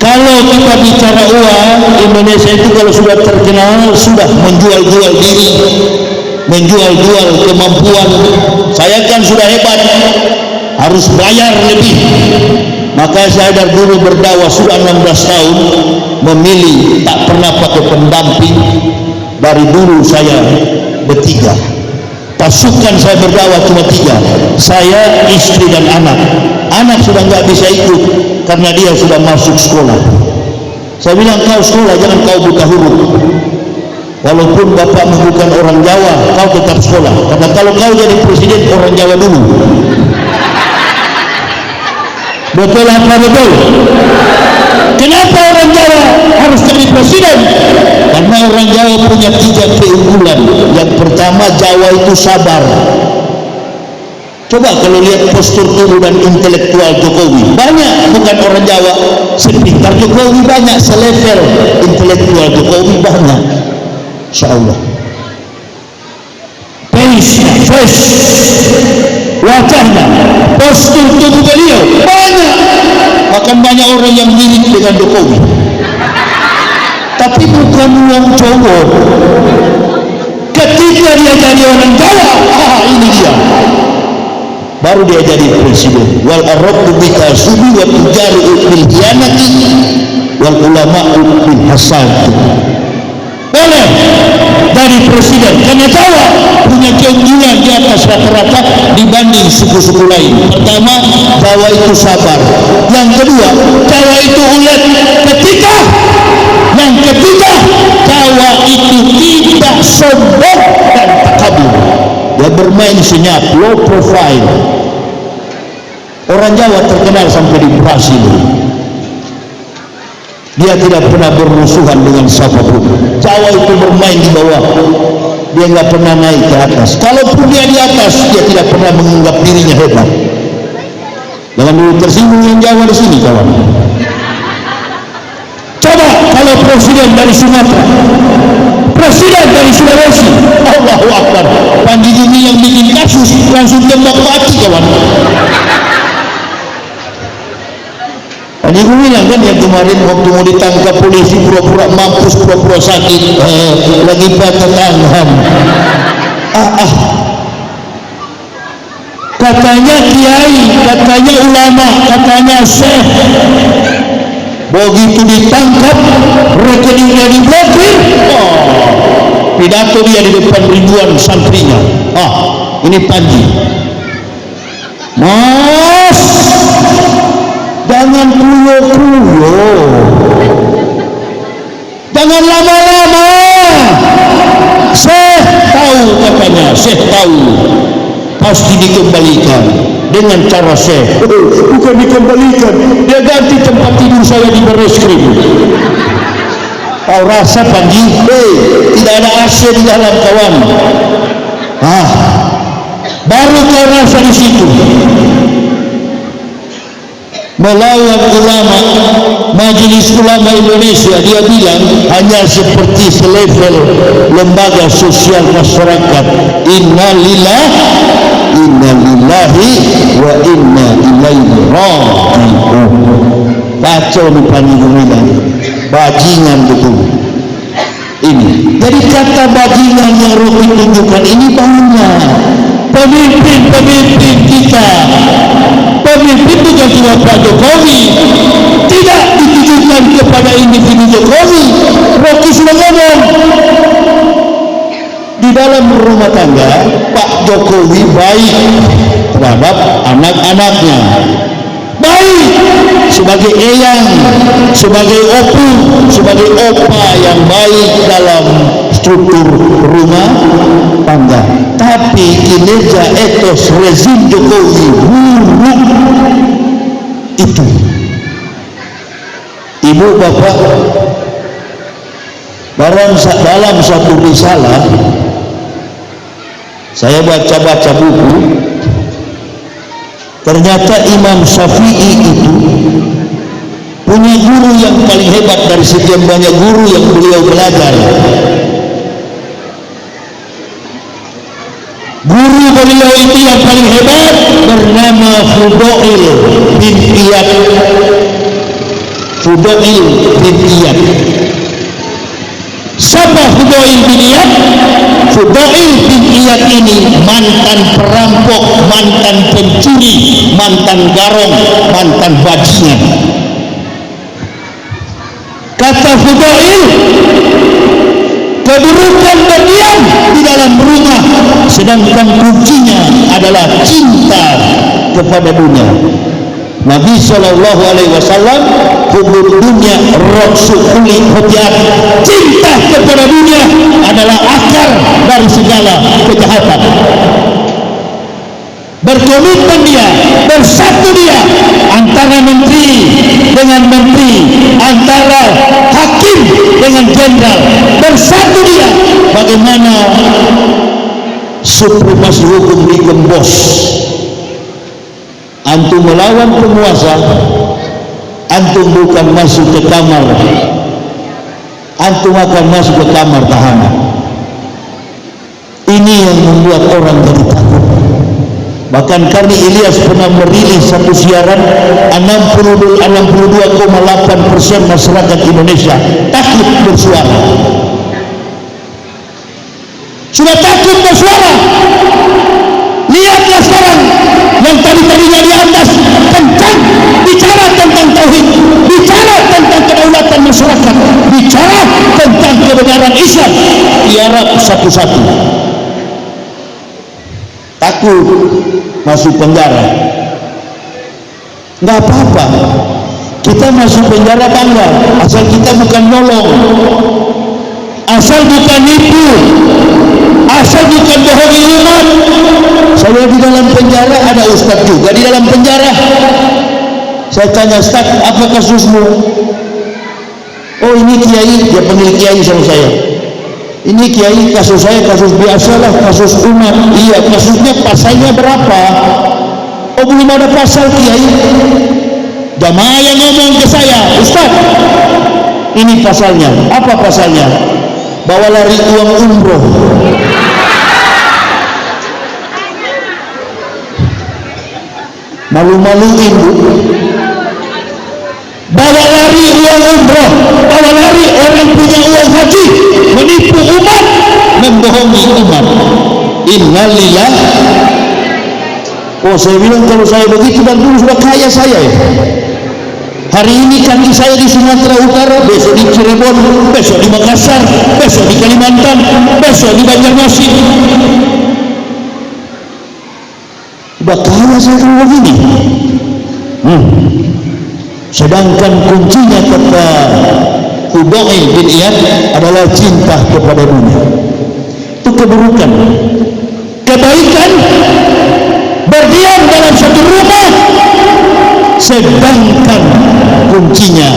Kalau kita bicara uang, Indonesia itu kalau sudah terkenal, sudah menjual-jual diri, menjual-jual kemampuan. Saya kan sudah hebat, harus bayar lebih. Maka saya dari dulu berdakwah sudah 16 tahun, memilih tak pernah pakai pendamping. Dari dulu saya bertiga, pasukan saya berdakwah cuma 3, saya, istri dan anak. Anak sudah nggak bisa ikut karena dia sudah masuk sekolah. Saya bilang, kau sekolah, jangan kau buta huruf. Walaupun bapakmu bukan orang Jawa, kau tetap sekolah, karena kalau kau jadi presiden orang Jawa dulu. Betul apa betul? Kenapa orang Jawa harus jadi presiden? Karena orang Jawa punya 3 keunggulan. Yang pertama, Jawa itu sabar. Coba kalau lihat postur tubuh dan intelektual Jokowi, banyak bukan orang Jawa sepintar Jokowi, banyak selevel intelektual Jokowi, banyak. Insya Allah. Face, wajahnya, postur tubuh beliau banyak. Bahkan banyak orang yang mirip dengan Jokowi, tapi bukan orang Jawa. Ketika dia jadi orang Jawa, ini dia, baru dia jadi presiden. Wal arabtu bika subi wa tujari bil hiyanati wal ulama'u bil hasad. Boleh dari presiden karena Jawa punya keunggulan di atas rata-rata dibanding suku-suku lain. Pertama, Jawa itu sabar. Yang kedua, Jawa itu ulet. Yang ketiga, Jawa itu tidak sombong dan takabur. Dia bermain senyap, low profile. Orang Jawa terkenal sampai di Brasil. Dia tidak pernah bermusuhan dengan siapapun. Jawa itu bermain di bawah, dia nggak pernah naik ke atas. Kalaupun dia di atas, dia tidak pernah menganggap dirinya hebat. Jangan dulu tersinggung yang Jawa di sini, kawan. Coba kalau presiden dari Sumatera, presiden dari Sulawesi, Allahu Akbar, Panji Gumilang yang bikin kasus langsung tembak mati, kawan. Panji Gumilang kan yang kemarin waktu mau ditangkap polisi pura-pura mampus, pura-pura sakit, lagi patah tangan. Katanya kiai, katanya ulama, katanya syekh. Begitu ditangkap, rekeningnya diblokir. Pidato dia di depan ribuan santrinya. Ini Panji. Mas, jangan kuyo-kuyo, jangan lama-lama. Syekh tahu, katanya, Syekh tahu, pasti dikembalikan dengan cara Syekh. Bukan dikembalikan, dia ganti tempat tidur saya di Barreskrim. Kau rasa Panji, tidak ada AC di dalam, kawan. Baru kau rasa di situ. Melawan ulama, Majelis Ulama Indonesia, dia bilang hanya seperti selevel lembaga sosial masyarakat. Inna lillahi wa inna ilaihi raji'un. Kacau nih Panji Gumilang, bajingan betul ini. Jadi kata bajingan yang Rocky tunjukkan ini banyak. Pemimpin kita, pemimpin bukan cuma Pak Jokowi, tidak ditujukan kepada individu Jokowi. Rocky sudah ngomong, di dalam rumah tangga Pak Jokowi baik terhadap anak-anaknya, baik sebagai eyang, sebagai opu, sebagai opa yang baik dalam struktur rumah tangga. Tapi kinerja etos rezim Jokowi buruk itu. Ibu bapak, dalam satu risalah saya baca-baca buku, ternyata Imam Syafi'i itu punya guru yang paling hebat dari sekian banyak guru yang beliau belajar. Guru beliau itu yang paling hebat bernama Fudail bin Iyad. Fudail bin Iyad. Siapa Fudail bin Iyad? Fudail bin Iyad ini mantan perampok, mantan pencuri, mantan garong, mantan bajingan. Kata Fudail, kedudukan berdiam di dalam rumah sedangkan kuncinya adalah cinta kepada dunia. Nabi sallallahu alaihi wasallam hubub dunia rasul kulli hujat. Cinta kepada dunia adalah akar dari segala kejahatan. Berkomitmen dia, bersatu dia antara menteri dengan menteri, antara hakim dengan jenderal, bersatu dia. Bagaimana supremasi hukum digembos? Antum melawan penguasa, antum bukan masuk ke kamar, antum akan masuk ke kamar tahanan. Ini yang membuat orang jadi takut. Bahkan Karni Ilyas pernah merilis satu siaran, 62,8% masyarakat Indonesia takut bersuara. Sudah takut bersuara. Lihatlah sekarang yang tadinya di atas kencang bicara tentang tauhid, bicara tentang kedaulatan masyarakat, bicara tentang kebenaran Islam, tiarap satu-satu. Takut masuk penjara. Nggak apa-apa, kita masuk penjara bangga, asal kita bukan nolong, asal bukan nipu, asal bukan bohongi umat. Saya di dalam penjara, ada ustaz juga di dalam penjara. Saya tanya, Ustaz, apa kasusmu? Oh, ini kiai. Dia panggil kiai sama saya. Ini kiai, kasus saya kasus biasalah, kasus umat. Iya, kasusnya pasalnya berapa? Oh, belum ada pasal kiai. Jamaah yang ngomong ke saya, Ustaz, ini pasalnya. Apa pasalnya? Bawa lari uang umroh. Malu-maluin, Bu. Bawa lari uang umroh, bawa lari orang punya uang haji, menipu umat, membohongi umat. Innalillah. Oh, saya bilang kalau saya begitu dan dulu sudah kaya saya ya. Hari ini kaki saya di Sumatera Utara, besok di Cirebon, besok di Makassar, besok di Kalimantan, besok di Banjarmasin. Udah kaya saya kalau begini. Sedangkan kuncinya kata Fudail bin Iyad adalah cinta kepada dunia. Itu keburukan. Kebaikan berdiam dalam satu rumah, sedangkan kuncinya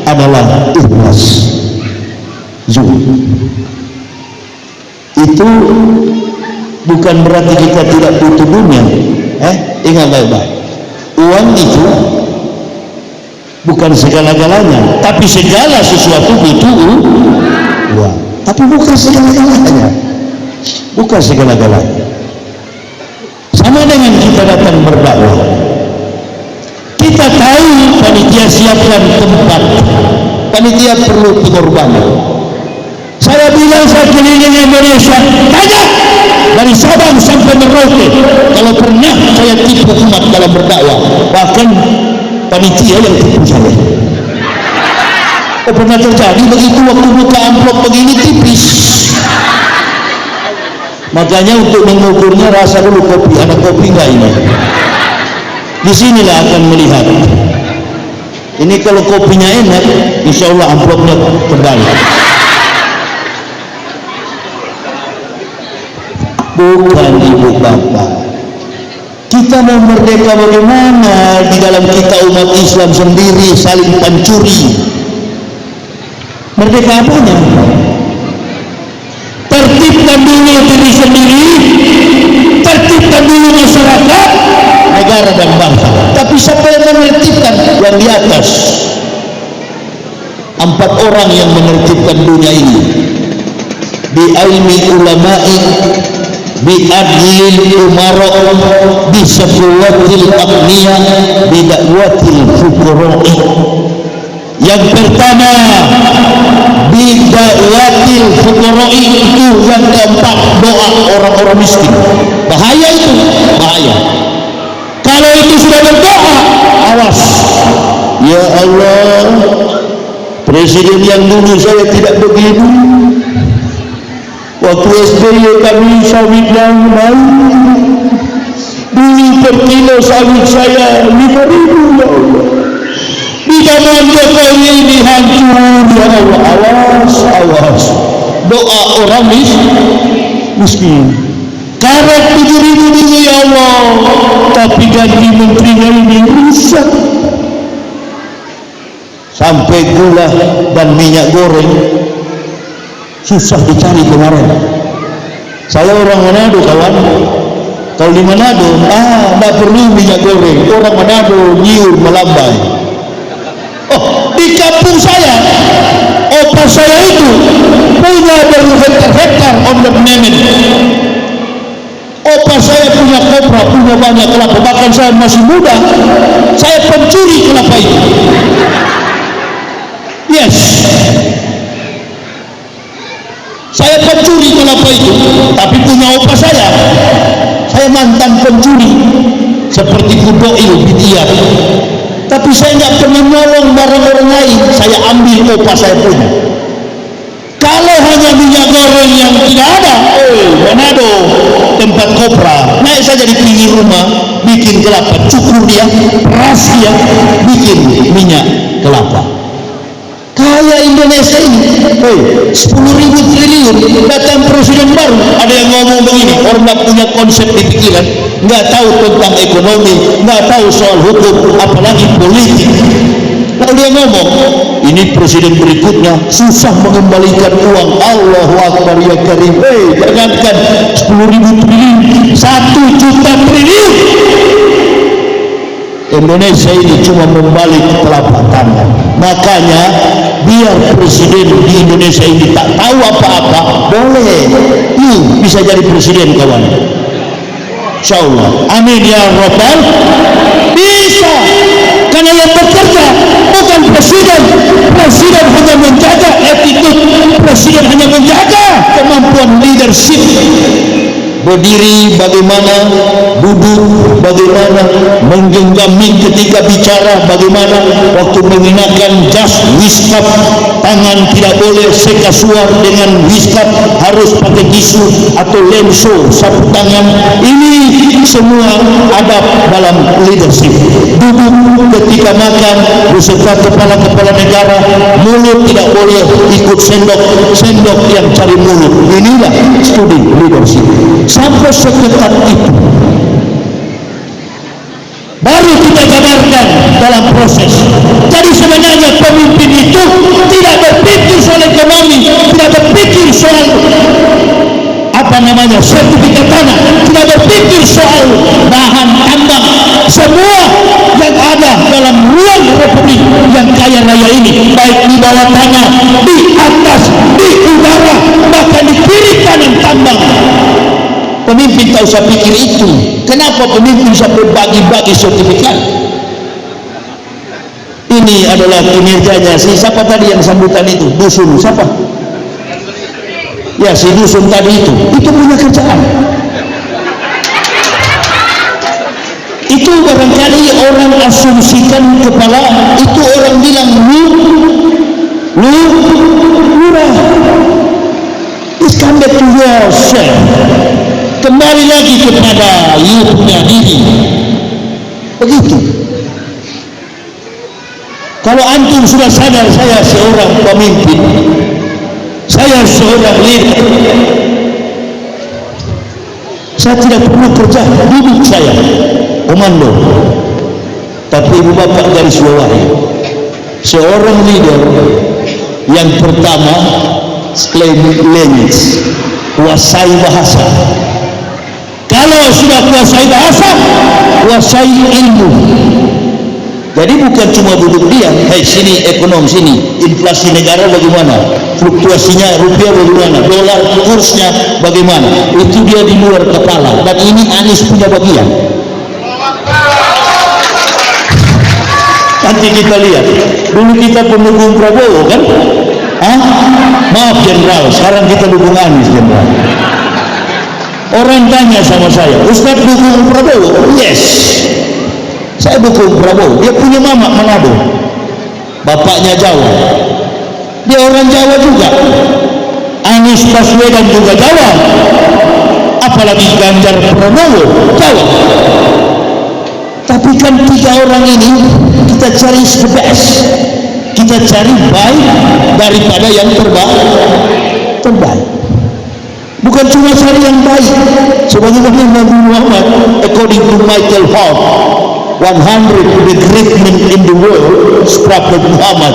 adalah ikhlas. Itu bukan berarti kita tidak butuh dunia. Ingat baik-baik, uang itu bukan segala-galanya, tapi segala sesuatu butuh uang. Tapi bukan segala-galanya, bukan segala-galanya. Sama dengan kita datang berdakwah, kita tahu panitia siapkan tempat, panitia perlu pengorbanan. Saya bilang saya keliling Indonesia, tanya dari Sabang sampai Merauke, kalau pernah saya tipu umat dalam berdakwah, bahkan panitia yang tipu saya. Oh, pernah terjadi begitu, waktu buka amplop begini tipis. Makanya untuk mengukurnya rasa dulu kopi, ada kopi enggak ini? Disinilah akan melihat. Ini kalau kopinya enak, insya Allah amplopnya terbalik. Bukan ibu bapak. Kita mau merdeka bagaimana di dalam kita umat Islam sendiri saling pancuri? Merdeka apanya? Tertibkan dulu diri sendiri, tertibkan dulu masyarakat, negara dan bangsa. Tapi siapa yang menertibkan? Yang di atas. 4 orang yang menertibkan dunia ini. Bi ilmi ulama'i, bi adlil umara, bi safwatil aqniya, bi da'watil fuqara'i. Yang pertama, bi da'watil fuqara'i, itu yang keempat, doa orang-orang miskin. Bahaya itu, bahaya. Kalau itu sudah berdoa, awas. Ya Allah, presiden yang dulu saya tidak begini, Waktu SBY kami sawit yang baik. Dulu per kilo sawit saya 5.000 ya Allah. Di zaman Jokowi ini hancur ya Allah. Awas, awas. Doa orang miskin. Karet 7.000 dulu ya Allah. Tapi ganti menterinya ini rusak. Sampai gula dan minyak goreng susah dicari kemarin. Saya orang Manado kawan. Kalau di Manado, tidak perlu minyak goreng. Orang Manado nyiur melambai. Oh, di kampung saya, opa saya itu punya berhektar-hektar on the Memen. Opa saya punya kopra, punya banyak kelapa. Bahkan saya masih muda, saya pencuri kelapa itu. Yes, saya pencuri kelapa itu. Tapi punya opa saya mantan pencuri seperti Kudoil Bitiar. Tapi saya nggak pernah nolong barang orang lain. Saya ambil opa saya punya. Kalau hanya minyak goreng yang tidak ada, Manado tempat kopra, naik saja di pinggir rumah, bikin kelapa, cukur dia, peras dia, bikin minyak kelapa. Kaya Indonesia ini, 10.000 triliun, datang presiden baru, ada yang ngomong begini, orang nggak punya konsep di pikiran, nggak tahu tentang ekonomi, nggak tahu soal hukum, apalagi politik. Lalu dia ngomong, ini presiden berikutnya susah mengembalikan uang. Allahu Akbar ya Karim. Jangankan 10.000 triliun, 1 juta triliun. Indonesia ini cuma membalik telapak tangan. Makanya biar presiden di Indonesia ini tak tahu apa-apa, boleh bisa jadi presiden kawan. Insyaallah, amin ya rabbal. Bisa, karena yang bekerja bukan presiden. Presiden hanya menjaga attitude, presiden hanya menjaga kemampuan leadership. Berdiri bagaimana, duduk bagaimana, menggenggam mic ketika bicara bagaimana, waktu mengenakan jas wiskap, tangan tidak boleh sekasuar dengan wiskap, harus pakai tisu atau lenso sapu tangan. Ini semua adab dalam leadership. Duduk ketika makan beserta kepala-kepala negara, mulut tidak boleh ikut sendok yang cari mulut. Inilah studi leadership. Sampai seketat itu baru kita gambarkan dalam proses. Jadi sebenarnya pemimpin itu tidak berpikir soal ekonomi, tidak berpikir soal sertifikat tanah, tidak berpikir soal bahan tambang. Semua yang ada dalam ruang republik yang kaya raya ini, baik di bawah tanah, di atas, di udara, bahkan di kiri kanan tambang. Pemimpin tak usah pikir itu. Kenapa pemimpin sampai bagi-bagi sertifikat? Ini adalah kinerjanya siapa tadi yang sambutan itu? Dusun siapa? Ya, si dusun tadi itu punya kerjaan. Itu barangkali orang asumsikan kepala, itu orang bilang murah. It's come back to yourself. Kembali lagi kepada you punya diri. Begitu. Kalau antum sudah sadar saya seorang pemimpin, saya seorang leader, saya tidak perlu kerja, duduk saya komando. Tapi ibu bapak garis bawahi, seorang leader yang pertama claim language, kuasai bahasa. Kalau sudah kuasai bahasa, kuasai ilmu. Jadi bukan cuma duduk diam, sini ekonom, sini inflasi negara bagaimana, fluktuasinya rupiah bagaimana, dolar kursnya bagaimana, itu dia di luar kepala. Dan ini Anies punya bagian. Nanti kita lihat, dulu kita pendukung Prabowo kan? Maaf Jenderal, sekarang kita dukung Anies Jenderal. Orang tanya sama saya, Ustaz dukung Prabowo? Yes, saya dukung Prabowo. Dia punya mama Manado, bapaknya Jawa, dia orang Jawa juga. Anies Baswedan juga jawab, apalagi Ganjar Pranowo jawab. Tapi kan tiga orang ini kita cari the best, kita cari baik daripada yang terbaik. Bukan cuma cari yang baik, sebagaimana Nabi Muhammad according to Michael Hart 100 the great men in the world, Prophet Muhammad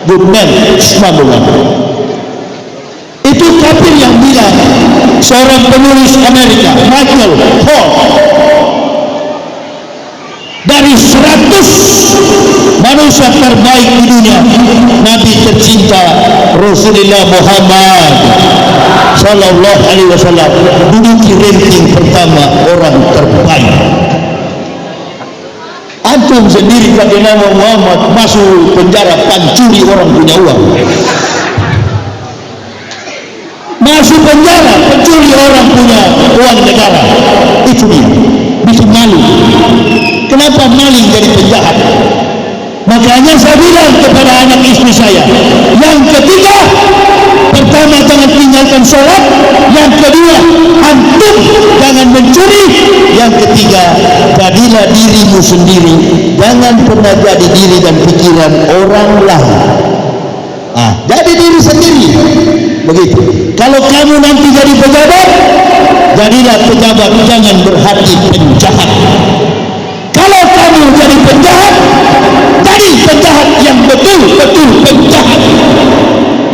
good man is number one. Itu kafir yang bilang, seorang penulis Amerika Michael Hart, dari 100 manusia terbaik di dunia, Nabi tercinta Rasulullah Muhammad Sallallahu Alaihi Wasallam duduki ranking pertama orang terbaik. Antum sendiri pakai nama Muhammad masuk penjara pancuri orang punya uang, masuk penjara pencuri orang punya uang negara. Itu dia bikin malu. Kenapa maling jadi penjahat? Makanya saya bilang kepada anak istri saya, yang ketiga, pertama jangan tinggalkan sholat, yang kedua antum jangan mencuri, yang ketiga jadilah dirimu sendiri, jangan pernah jadi diri dan pikiran orang lain. Jadi diri sendiri begitu. Kalau kamu nanti jadi pejabat, jadilah pejabat, jangan berhati penjahat. Kalau kamu jadi penjahat, jadi penjahat yang betul-betul penjahat.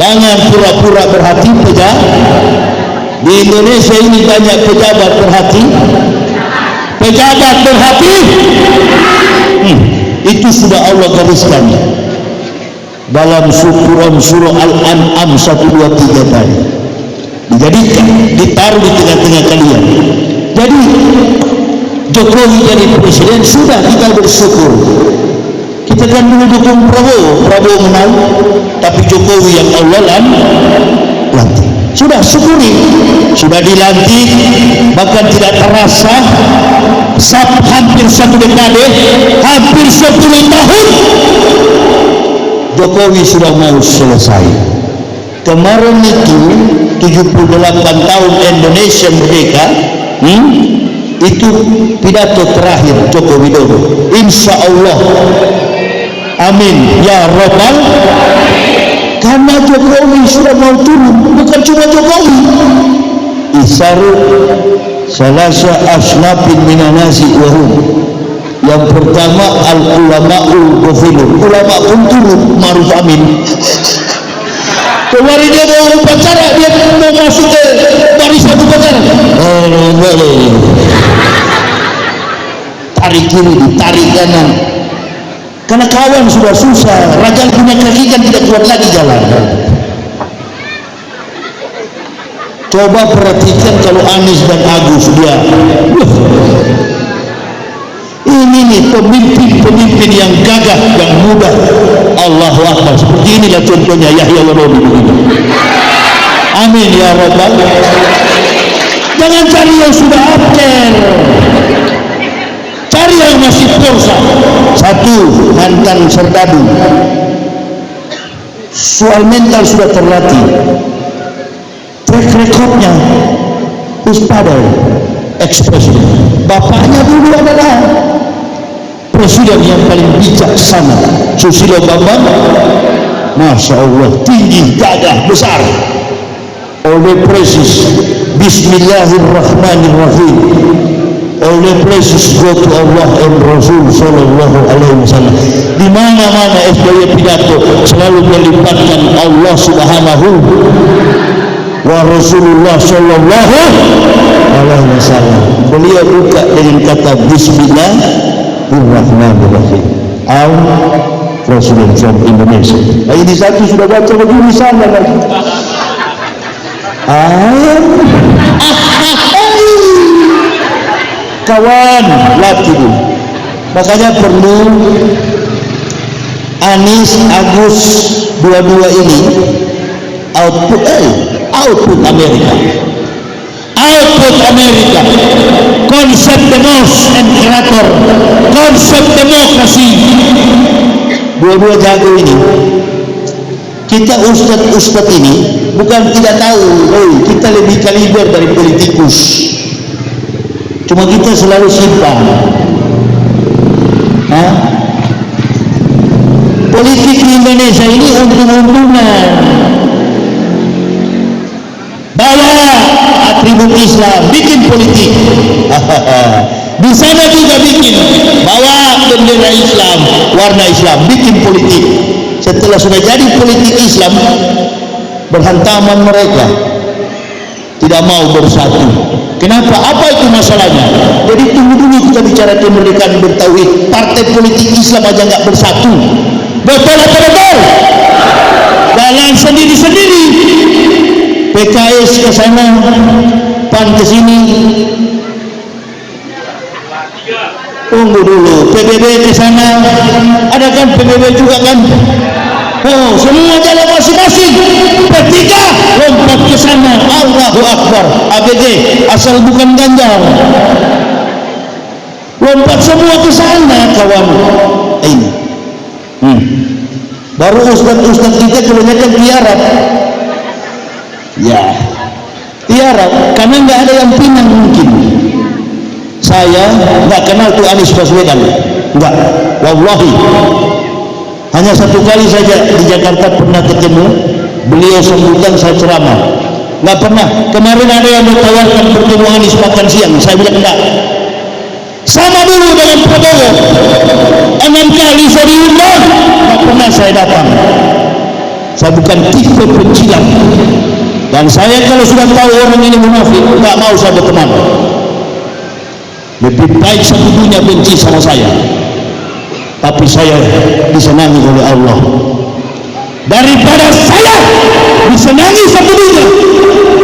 Jangan pura-pura berhati penjahat. Di Indonesia ini banyak pejabat berhati, itu sudah Allah gariskan dalam surah Al-An'am 1, 2, 3 tadi. Dijadikan, ditaruh di tengah-tengah kalian. Jadi Jokowi jadi presiden, sudah kita bersyukur. Kita kan dulu dukung Prabowo menang, tapi Jokowi yang Allah lantik. Sudah syukuri, sudah dilantik, bahkan tidak terasa hampir 1 dekade, hampir 10 tahun Jokowi sudah mau selesai. Kemarin itu 78 tahun Indonesia merdeka, itu pidato terakhir Joko Widodo. Insya Allah, amin ya Rabbal. Karena Jokowi sudah mau turun, bukan cuma Jokowi. Isaru salasa asnafin minanasi wahum. Yang pertama al-ulama'ul ghafilun, ulama pun turun, Maruf Amin. Kemarin dia mau upacara, dia mau masuk ke barisan upacara. Tarik kiri, ditarik kanan. Karena kawan sudah susah, raja punya kaki kan tidak kuat lagi jalan. Coba perhatikan kalau Anies dan Agus dia. Ini nih pemimpin yang gagah, yang muda. Allahu Akbar. Seperti inilah contohnya Yahya Warobi begini. Amin ya Rabbal. Jangan cari yang sudah absen, cari yang masih pursa. Satu, mantan serdadu, soal mental sudah terlatih, track recordnya uspadai, ex-presiden. Bapaknya dulu adalah presiden yang paling bijaksana, Susilo Bambang. Masya Allah, tinggi, gagah, besar. All the praises, Bismillahirrahmanirrahim. All the praises go to Allah and Rasul Sallallahu Alaihi Wasallam. Di mana-mana SBY pidato selalu melibatkan Allah Subhanahu wa Rasulullah Sallallahu Alaihi Wasallam. Beliau buka dengan kata Bismillahirrahmanirrahim. Presiden from Indonesia. Ini satu sudah baca begini sana lagi. Kawan laki dulu. Makanya perlu Anies, Agus, dua-dua ini output Amerika. Output Amerika. Konsep demos and creator, konsep demokrasi. Dua-dua jago ini. Kita ustadz ini bukan tidak tahu, kita lebih kaliber dari politikus. Cuma kita selalu simpan. Politik di Indonesia ini untung-untungan. Bawa atribut Islam, bikin politik. Di sana juga bikin, bawa bendera Islam, warna Islam, bikin politik. Setelah sudah jadi politik Islam, berhantaman mereka, tidak mau bersatu. Kenapa? Apa itu masalahnya? Jadi tunggu dulu kita bicara kemerdekaan bertauhid. Partai politik Islam aja nggak bersatu. Betul atau betul? Jalan sendiri-sendiri. PKS ke sana, PAN ke sini. Tunggu dulu, PBB ke sana, ada kan PBB juga kan? Oh, semua jalan masing-masing. P3 lompat ke sana, Allahu Akbar. ABG asal bukan Ganjar, lompat semua ke sana kawan. Ini, baru ustaz-ustaz kita kebanyakan tiarap. Ya, tiarap karena nggak ada yang pinang mungkin. Saya nggak kenal tuh Anies Baswedan, nggak, wallahi. Hanya satu kali saja di Jakarta pernah ketemu, beliau sambutan saya ceramah, nggak pernah. Kemarin ada yang ditawarkan bertemu Anies makan siang, saya bilang enggak. Sama dulu dengan Prabowo, 6 kali saya diundang, nggak pernah saya datang. Saya bukan tipe pencilat, dan saya kalau sudah tahu orang ini munafik, nggak mau saya berteman. Lebih baik satu dunia benci sama saya, tapi saya disenangi oleh Allah daripada saya disenangi satu dunia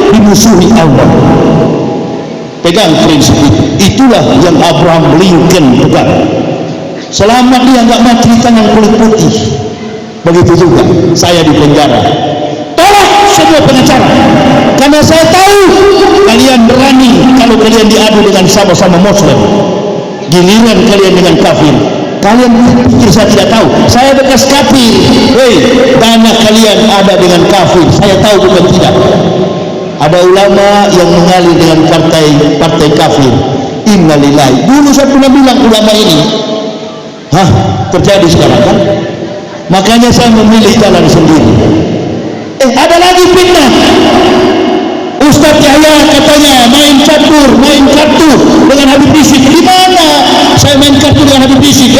dimusuhi Allah. Pegang prinsip itu. Itulah yang Abraham Lincoln pegang. Selama dia nggak mati di tangan kulit putih, begitu juga saya di penjara. Tolak semua pengacara, karena saya tahu kalian berani kalau kalian diadu dengan sama-sama Muslim. Giliran kalian dengan kafir, kalian pikir saya tidak tahu? Saya bekas kafir. Dana kalian ada dengan kafir, saya tahu bukan tidak. Ada ulama yang mengalir dengan partai kafir. Innalillahi. Dulu saya pernah bilang ulama ini, terjadi sekarang kan? Makanya saya memilih jalan sendiri. Ada lagi fitnah. Ustaz Yahya katanya main catur, main kartu dengan Habib Rizik. Di mana saya main kartu dengan Habib Rizik?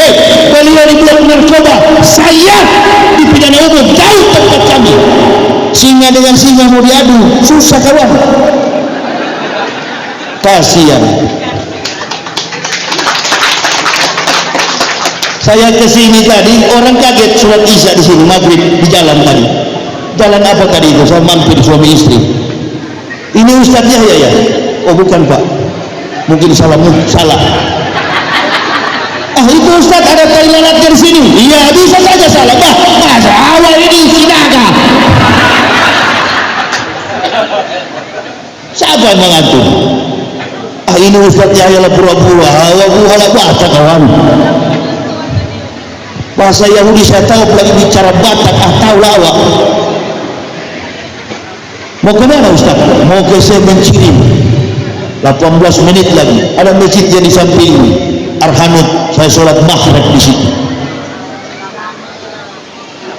Beliau dibuat narkoba, saya dipidana umum, jauh tempat kami. Singa dengan singa mau diadu, susah kawan. Kasihan. Saya kesini tadi, orang kaget sholat isya di sini maghrib di jalan tadi. Jalan apa tadi itu? Saya mampir suami istri. Ini Ustaz Yahya ya? Oh bukan Pak, mungkin salah. Itu Ustaz ada tai lalat di sini. Iya bisa saja salah. Masa awal ini sinaga. Siapa yang mengatur? Ini Ustaz Yahya lah pura-pura. Walau bahasa kawan. Bahasa Yahudi saya tahu, lagi bicara Batak. Tahu lah awak. Mau ke mana Ustaz? Mau ke Semencirim. 18 menit lagi. Ada masjid yang di samping Arhanut. Saya sholat maghrib di situ.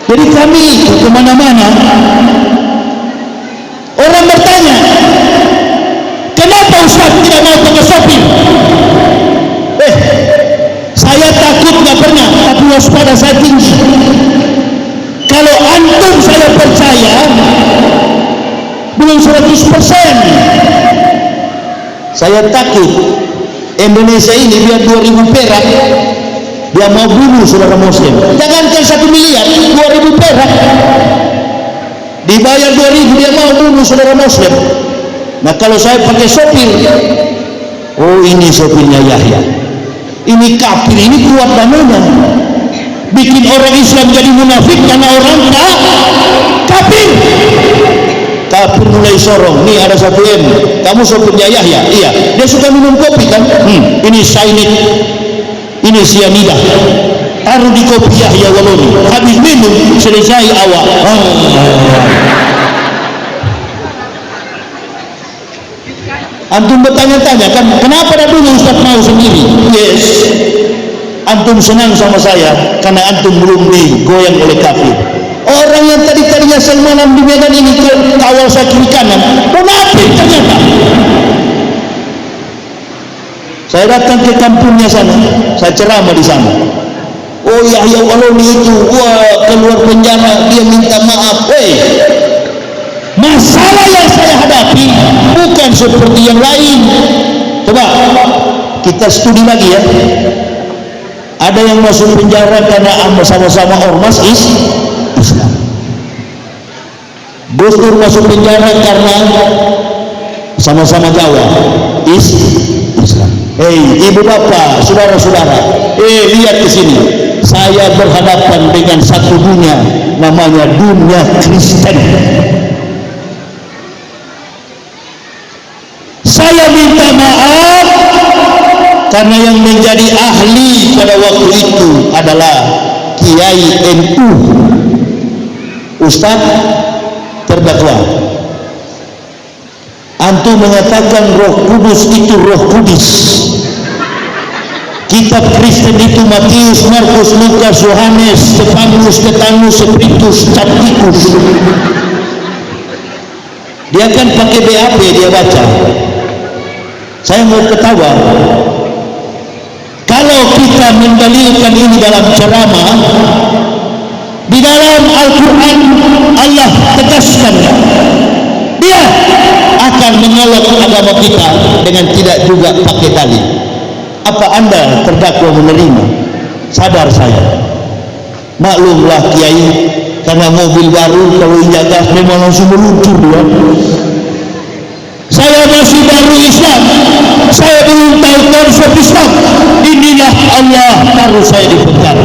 Jadi kami kemana-mana. Orang bertanya, kenapa Ustaz tidak mau pakai sopir? Saya takut nggak pernah, tapi waspada saya tinggi. Kalau antum saya percaya, belum 100%. Saya takut Indonesia ini biar 2000 perak dia mau bunuh saudara muslim. Jangankan 1 miliar, 2000 perak dibayar 2000 dia mau bunuh saudara muslim. Nah kalau saya pakai sopir, oh ini sopirnya Yahya, ini kafir, ini kuat dananya, bikin orang Islam jadi munafik karena orang kafir. Kafir mulai sorong. Nih ada 1 M, kamu sopirnya Yahya? Iya. Dia suka minum kopi kan? Ini cyanide, ini cyanida. Arudi kopi Yahya Waloni, habis minum selesai awak. Antum bertanya-tanya kan, kenapa dah dulu Ustaz mau sendiri? Yes, antum senang sama saya karena antum belum digoyang oleh kafir. Orang yang tadinya semalam di Medan ini kawal saya kiri kanan, munafik ternyata. Saya datang ke kampungnya sana, saya ceramah di sana. Oh Yahya Waloni itu, wah keluar penjara dia minta maaf. Masalah yang saya hadapi bukan seperti yang lain. Coba kita studi lagi ya. Ada yang masuk penjara karena sama-sama ormas Islam. Gus Dur masuk penjara karena sama-sama Jawa Islam. Ibu bapak, saudara-saudara, lihat ke sini. Saya berhadapan dengan satu dunia, namanya dunia Kristen. Saya minta maaf karena yang menjadi ahli pada waktu itu adalah Kiai NU, Ustaz terdakwa. Antum mengatakan Roh Kudus itu Roh Kudus. Kitab Kristen itu Matius, Markus, Lukas, Yohanes, Stefanus, Stetanus, Spiritus, Capticus. Dia kan pakai BAP dia baca. Saya mau ketawa. Kalau kita mendalilkan ini dalam ceramah, di dalam Al-Quran Allah tegaskan dia akan menyolok agama kita dengan tidak juga pakai dalil. Apa anda terdakwa menerima? Sadar saya. Maklumlah Kiai, karena mobil baru kalau injak gas memang langsung meluncur dia. Saya masih baru Islam, saya belum tahu konsep Islam. Inilah Allah taruh saya di penjara.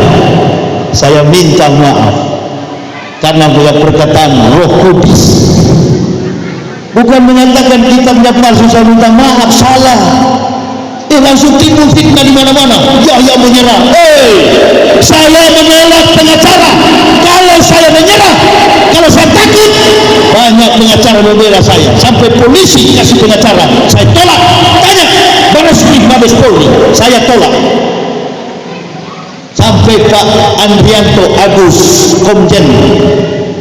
Saya minta maaf karena perkataan Roh Kudus. Bukan mengatakan kitabnya palsu, saya minta maaf, salah. Langsung timbul fitnah di mana-mana. Yahya menyerah. Saya menolak pengacara. Kalau saya menyerah, kalau saya takut, banyak pengacara membela saya. Sampai polisi kasih pengacara, saya tolak. Tanya Bareskrim Mabes Polri, saya tolak. Sampai Pak Andrianto Agus Komjen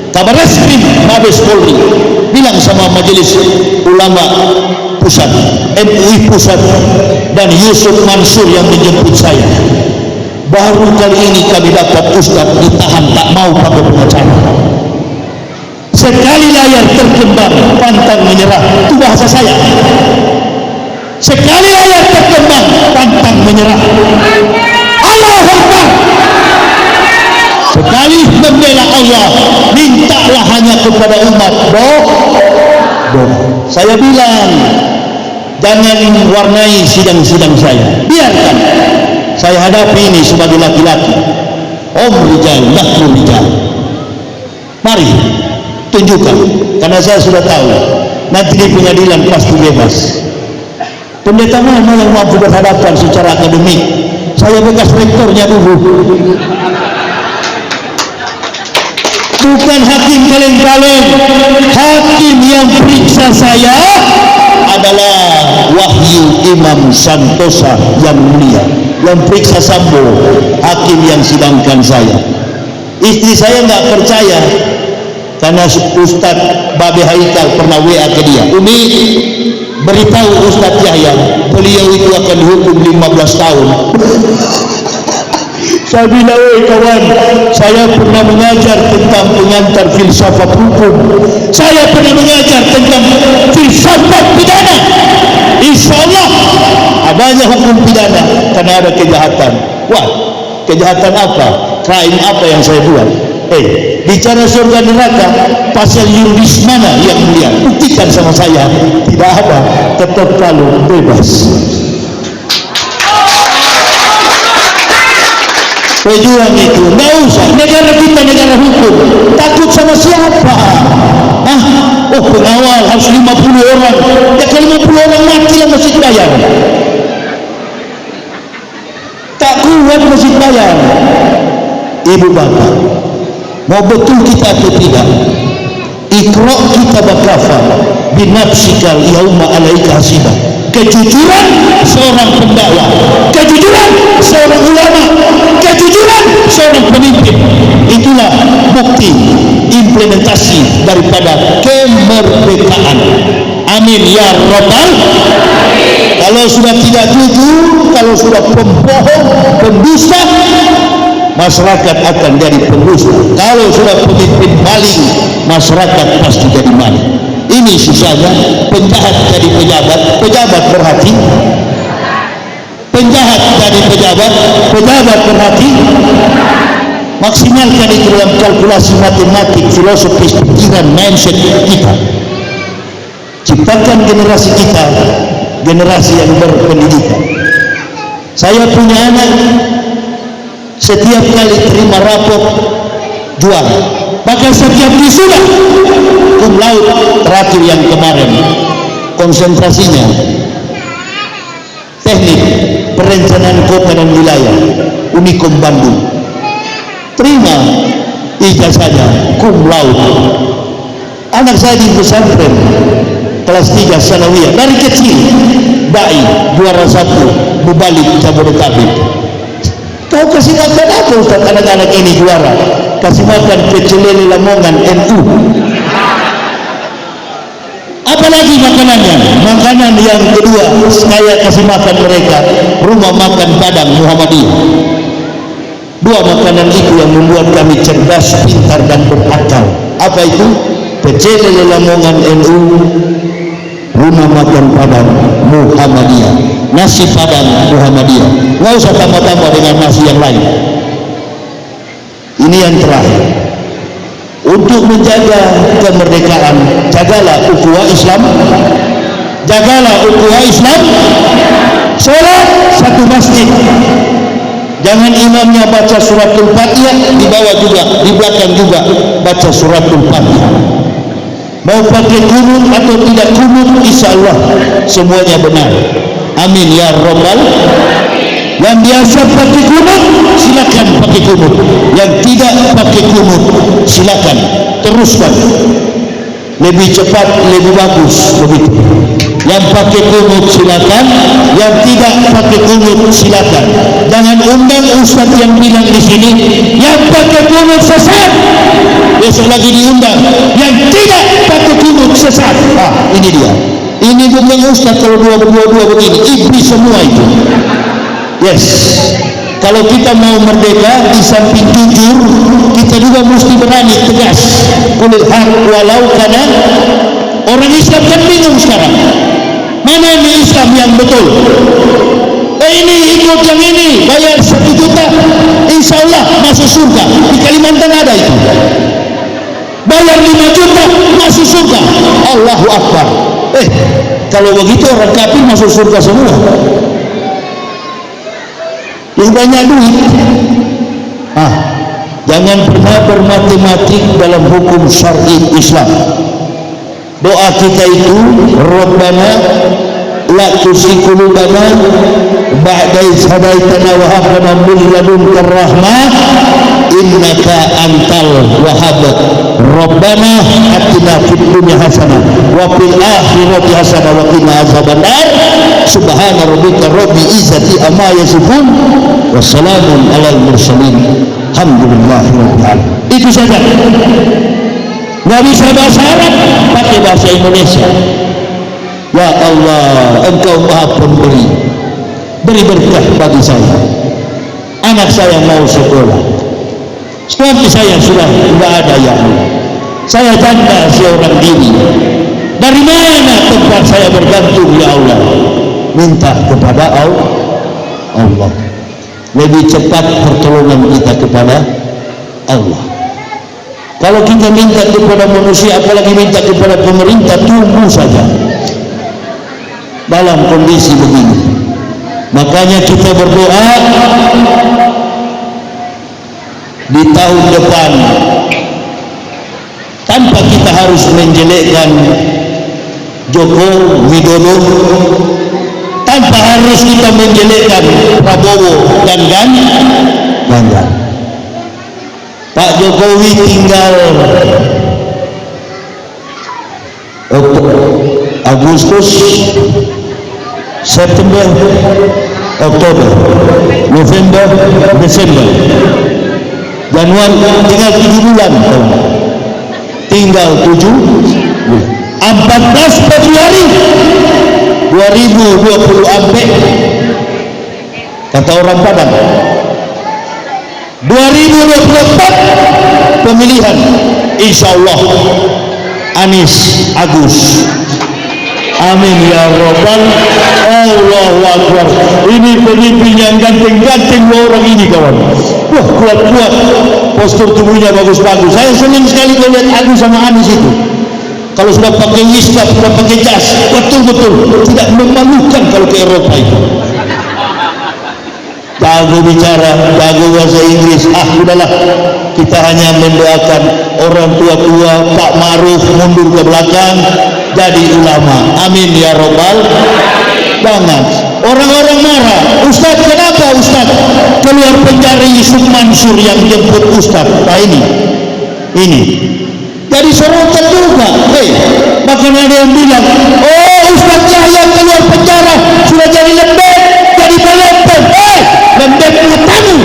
Kabareskrim Mabes Polri bilang sama Majelis Ulama Pusat, MUI Pusat, dan Yusuf Mansur yang menjemput saya, baru kali ini kami dapat Ustaz ditahan tak mau pakai pengacara. Sekali layar terkembang pantang menyerah, itu bahasa saya. Sekali layar terkembang pantang menyerah. Allahu Akbar. Sekali membela Allah, mintalah hanya kepada umat. Saya bilang, jangan warnai sidang-sidang saya. Biarkan saya hadapi ini sebagai laki-laki. Om rijal, nahnu rijal. Mari tunjukkan, karena saya sudah tahu nanti di pengadilan pasti bebas. Pendeta mana yang mampu berhadapan secara akademik? Saya bekas rektornya dulu. Bukan hakim kaleng-kaleng. Hakim yang periksa saya adalah Wahyu Imam Santosa yang mulia. Yang periksa Sambo, hakim yang sidangkan saya. Istri saya nggak percaya karena Ustaz Babe Haikal pernah WA ke dia, Umi beritahu Ustaz Yahya beliau itu akan dihukum 15 tahun. Saya bilang, kawan, saya pernah mengajar tentang pengantar filsafat hukum, saya pernah mengajar tentang filsafat pidana. Insya Allah adanya hukum pidana karena ada kejahatan. Wah, kejahatan apa? Crime apa yang saya buat? Bicara surga neraka, pasal yuridis mana yang mulia? Buktikan sama saya. Tidak ada, tetap kalau bebas. Pejuang itu nggak usah. Negara kita negara hukum, takut sama siapa? Pengawal harus 50 orang. Ya kalau 50 orang mati lah masjid bayar. Tak kuat masjid bayar. ibu bapak, mau betul kita atau tidak, Iqra kita bakafa binafsikal yauma alaika hasiba. Kejujuran seorang pendakwah, kejujuran seorang ulama, kejujuran seorang pemimpin, itulah bukti implementasi daripada kemerdekaan. Amin ya rabbal. Kalau sudah tidak jujur, kalau sudah pembohong, pendusta, masyarakat akan jadi pendusta. Kalau sudah pemimpin maling, masyarakat pasti jadi maling. Ini susahnya penjahat jadi pejabat, pejabat berhati. Penjahat jadi pejabat, pejabat berhati. Maksimalkan itu dalam kalkulasi matematik, filosofis, pikiran, mindset kita. Ciptakan generasi kita, generasi yang berpendidikan. Saya punya anak, setiap kali terima rapot juara, bahkan setiap wisuda cum laude. Terakhir yang kemarin konsentrasinya teknik perencanaan kota dan wilayah Unikom Bandung, terima ijazahnya cum laude. Anak saya di pesantren kelas 3 sanawiyah dari kecil, dai juara 1 mubalik Jabodetabek. Kau kasih makan apa Ustaz anak-anak ini juara? Kasih makan pecel lele Lamongan NU. Apalagi makanannya? Makanan yang kedua saya kasih makan mereka rumah makan Padang Muhammadiyah. Dua makanan itu yang membuat kami cerdas, pintar dan berakal. Apa itu? Pecel lele Lamongan NU, rumah makan Padang Muhammadiyah, nasi Padang Muhammadiyah. Nggak usah tambah-tambah dengan nasi yang lain. Ini yang terakhir. Untuk menjaga kemerdekaan, jagalah ukhuwah Islam, jagalah ukhuwah Islam. Sholat satu masjid, jangan imamnya baca suratul Fatihah, di bawah juga, di belakang juga baca suratul Fatihah. Mau pakai kunut atau tidak kunut, insya Allah semuanya benar. Amin ya rabbal. Yang biasa pakai kunut silakan pakai kunut, yang tidak pakai kunut silakan teruskan, lebih cepat lebih bagus begitu. Yang pakai kunut silakan, yang tidak pakai kunut silakan. Jangan undang ustaz yang bilang di sini yang pakai kunut sesat, besok lagi diundang yang tidak pakai kunut sesat. Ini dia. Ini bukan ustaz kalau dua begini, iblis semua itu. Yes, kalau kita mau merdeka, di samping jujur, kita juga mesti berani tegas. Qulil haq walau kana. Orang Islam kan bingung sekarang, mana ini Islam yang betul? Ini ikut yang ini, bayar 1 juta, insya Allah masuk surga. Di Kalimantan ada itu. Bayar 5 juta, masuk surga. Allahu Akbar. Kalau begitu orang kafir masuk surga semua. Yang banyak duit. Jangan pernah bermatematik dalam hukum syar'i Islam. Doa kita itu Rabbana la tuzigh qulubana ba'da idh hadaitana wa hab lana min ladunka rahmah innaka antal wahhab. Rabbana atina fid dunya hasanah wa fil akhirati hasanah wa qina azabannar. Subhana rabbika rabbil izzati amma yasifun wa salamun alal mursalin alhamdulillahi rabbil alamin. Itu saja. Nggak bisa bahasa Arab, pakai bahasa Indonesia. Ya Allah, Engkau Maha Pemberi, beri berkah bagi saya. Anak saya mau sekolah, suami saya sudah tidak ada, ya Allah. Saya janda seorang diri. Dari mana tempat saya bergantung, ya Allah? Minta kepada Allah. Lebih cepat pertolongan kita kepada Allah. Kalau kita minta kepada manusia, apalagi minta kepada pemerintah, tunggu saja dalam kondisi begini. Makanya kita berdoa di tahun depan, tanpa kita harus menjelekkan Joko Widodo, tanpa harus kita menjelekkan Prabowo dan Ganjar. Pak Jokowi tinggal Agustus, September, Oktober, November, Desember, Januari, tinggal 7 bulan. Tinggal 7 bulan. 14 Februari 2020 ampe, kata orang Padang. 2024 pemilihan, insya Allah Anies Agus. Amin ya Rabbal Allahu Akbar. Ini pemimpin yang ganteng-ganteng orang ini kawan. Wah, kuat-kuat, postur tubuhnya bagus-bagus. Saya senang sekali melihat Agus sama Anies itu. Kalau sudah pakai nisab, sudah pakai jas, betul-betul tidak memalukan kalau ke Eropa itu. Jago bicara, jago bahasa Inggris. Udahlah, kita hanya mendoakan orang tua-tua Pak Ma'ruf mundur ke belakang jadi ulama. Amin ya Rabbal. Jangan orang-orang marah, Ustaz kenapa Ustaz keluar penjara Yusuf Mansur yang jemput Ustaz? Nah ini jadi sorotan juga. Bahkan ada yang bilang, oh Ustaz Yahya keluar penjara sudah jadi lembek, jadi pelempem. Lembek matamu.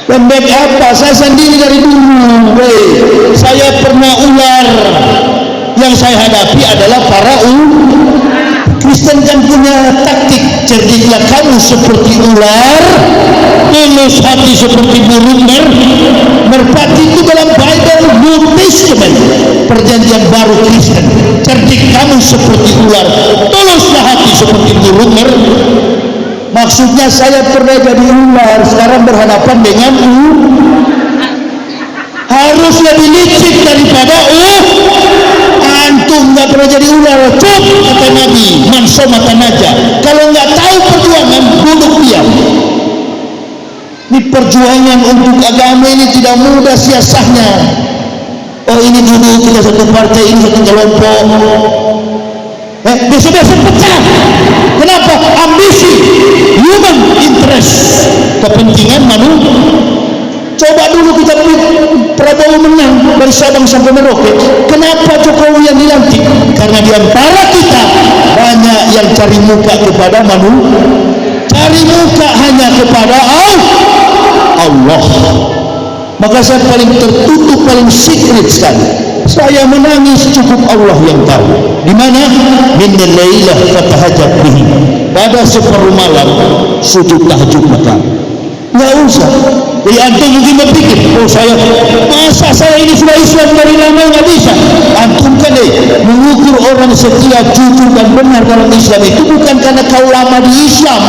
Lembek apa? Saya sendiri dari dulu. Saya pernah ular. Yang saya hadapi adalah para Kristen kan punya taktik. Cerdiklah kamu seperti ular, tulus hati seperti burung merpati. Itu dalam Bible New Testament, perjanjian baru Kristen. Cerdik kamu seperti ular, tuluslah hati seperti burung Maksudnya saya pernah jadi ular, sekarang berhadapan dengan harus lebih licik daripada antum nggak pernah jadi ular. Cuk, kata Nabi, man somatan aja. Kalau nggak tahu perjuangan, duduk diam. Ini perjuangan untuk agama ini tidak mudah siasahnya. Oh ini duduk kita satu partai, ini satu kelompok. Besok-besok pecah. Kenapa? Ambisi, human interest, kepentingan manusia. Coba dulu kita Prabowo menang dari Sabang sampai Merauke. Kenapa Jokowi yang dilantik? Karena di antara kita banyak yang cari muka kepada manusia, cari muka hanya kepada Allah. Maka saya paling tertutup, paling secret sekali. Saya menangis, cukup Allah yang tahu. Di mana? Minal lailah fatahajat bihi. Pada separuh malam sujud tahajud maka. Nggak usah. Jadi antum mungkin berpikir, oh masa saya ini sudah Islam dari lama nggak bisa. Antum kan mengukur orang setia, jujur dan benar dalam Islam itu bukan karena kau lama di Islam.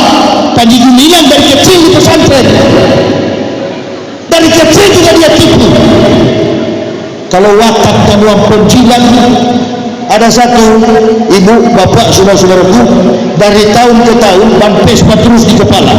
Tadi bilang dari kecil di pesantren. Dari kecil juga dia tipu. Kalau wakaf dan uang penjilat, ada satu ibu, bapak, saudara-saudaraku, dari tahun ke tahun ban Vespa terus di kepala.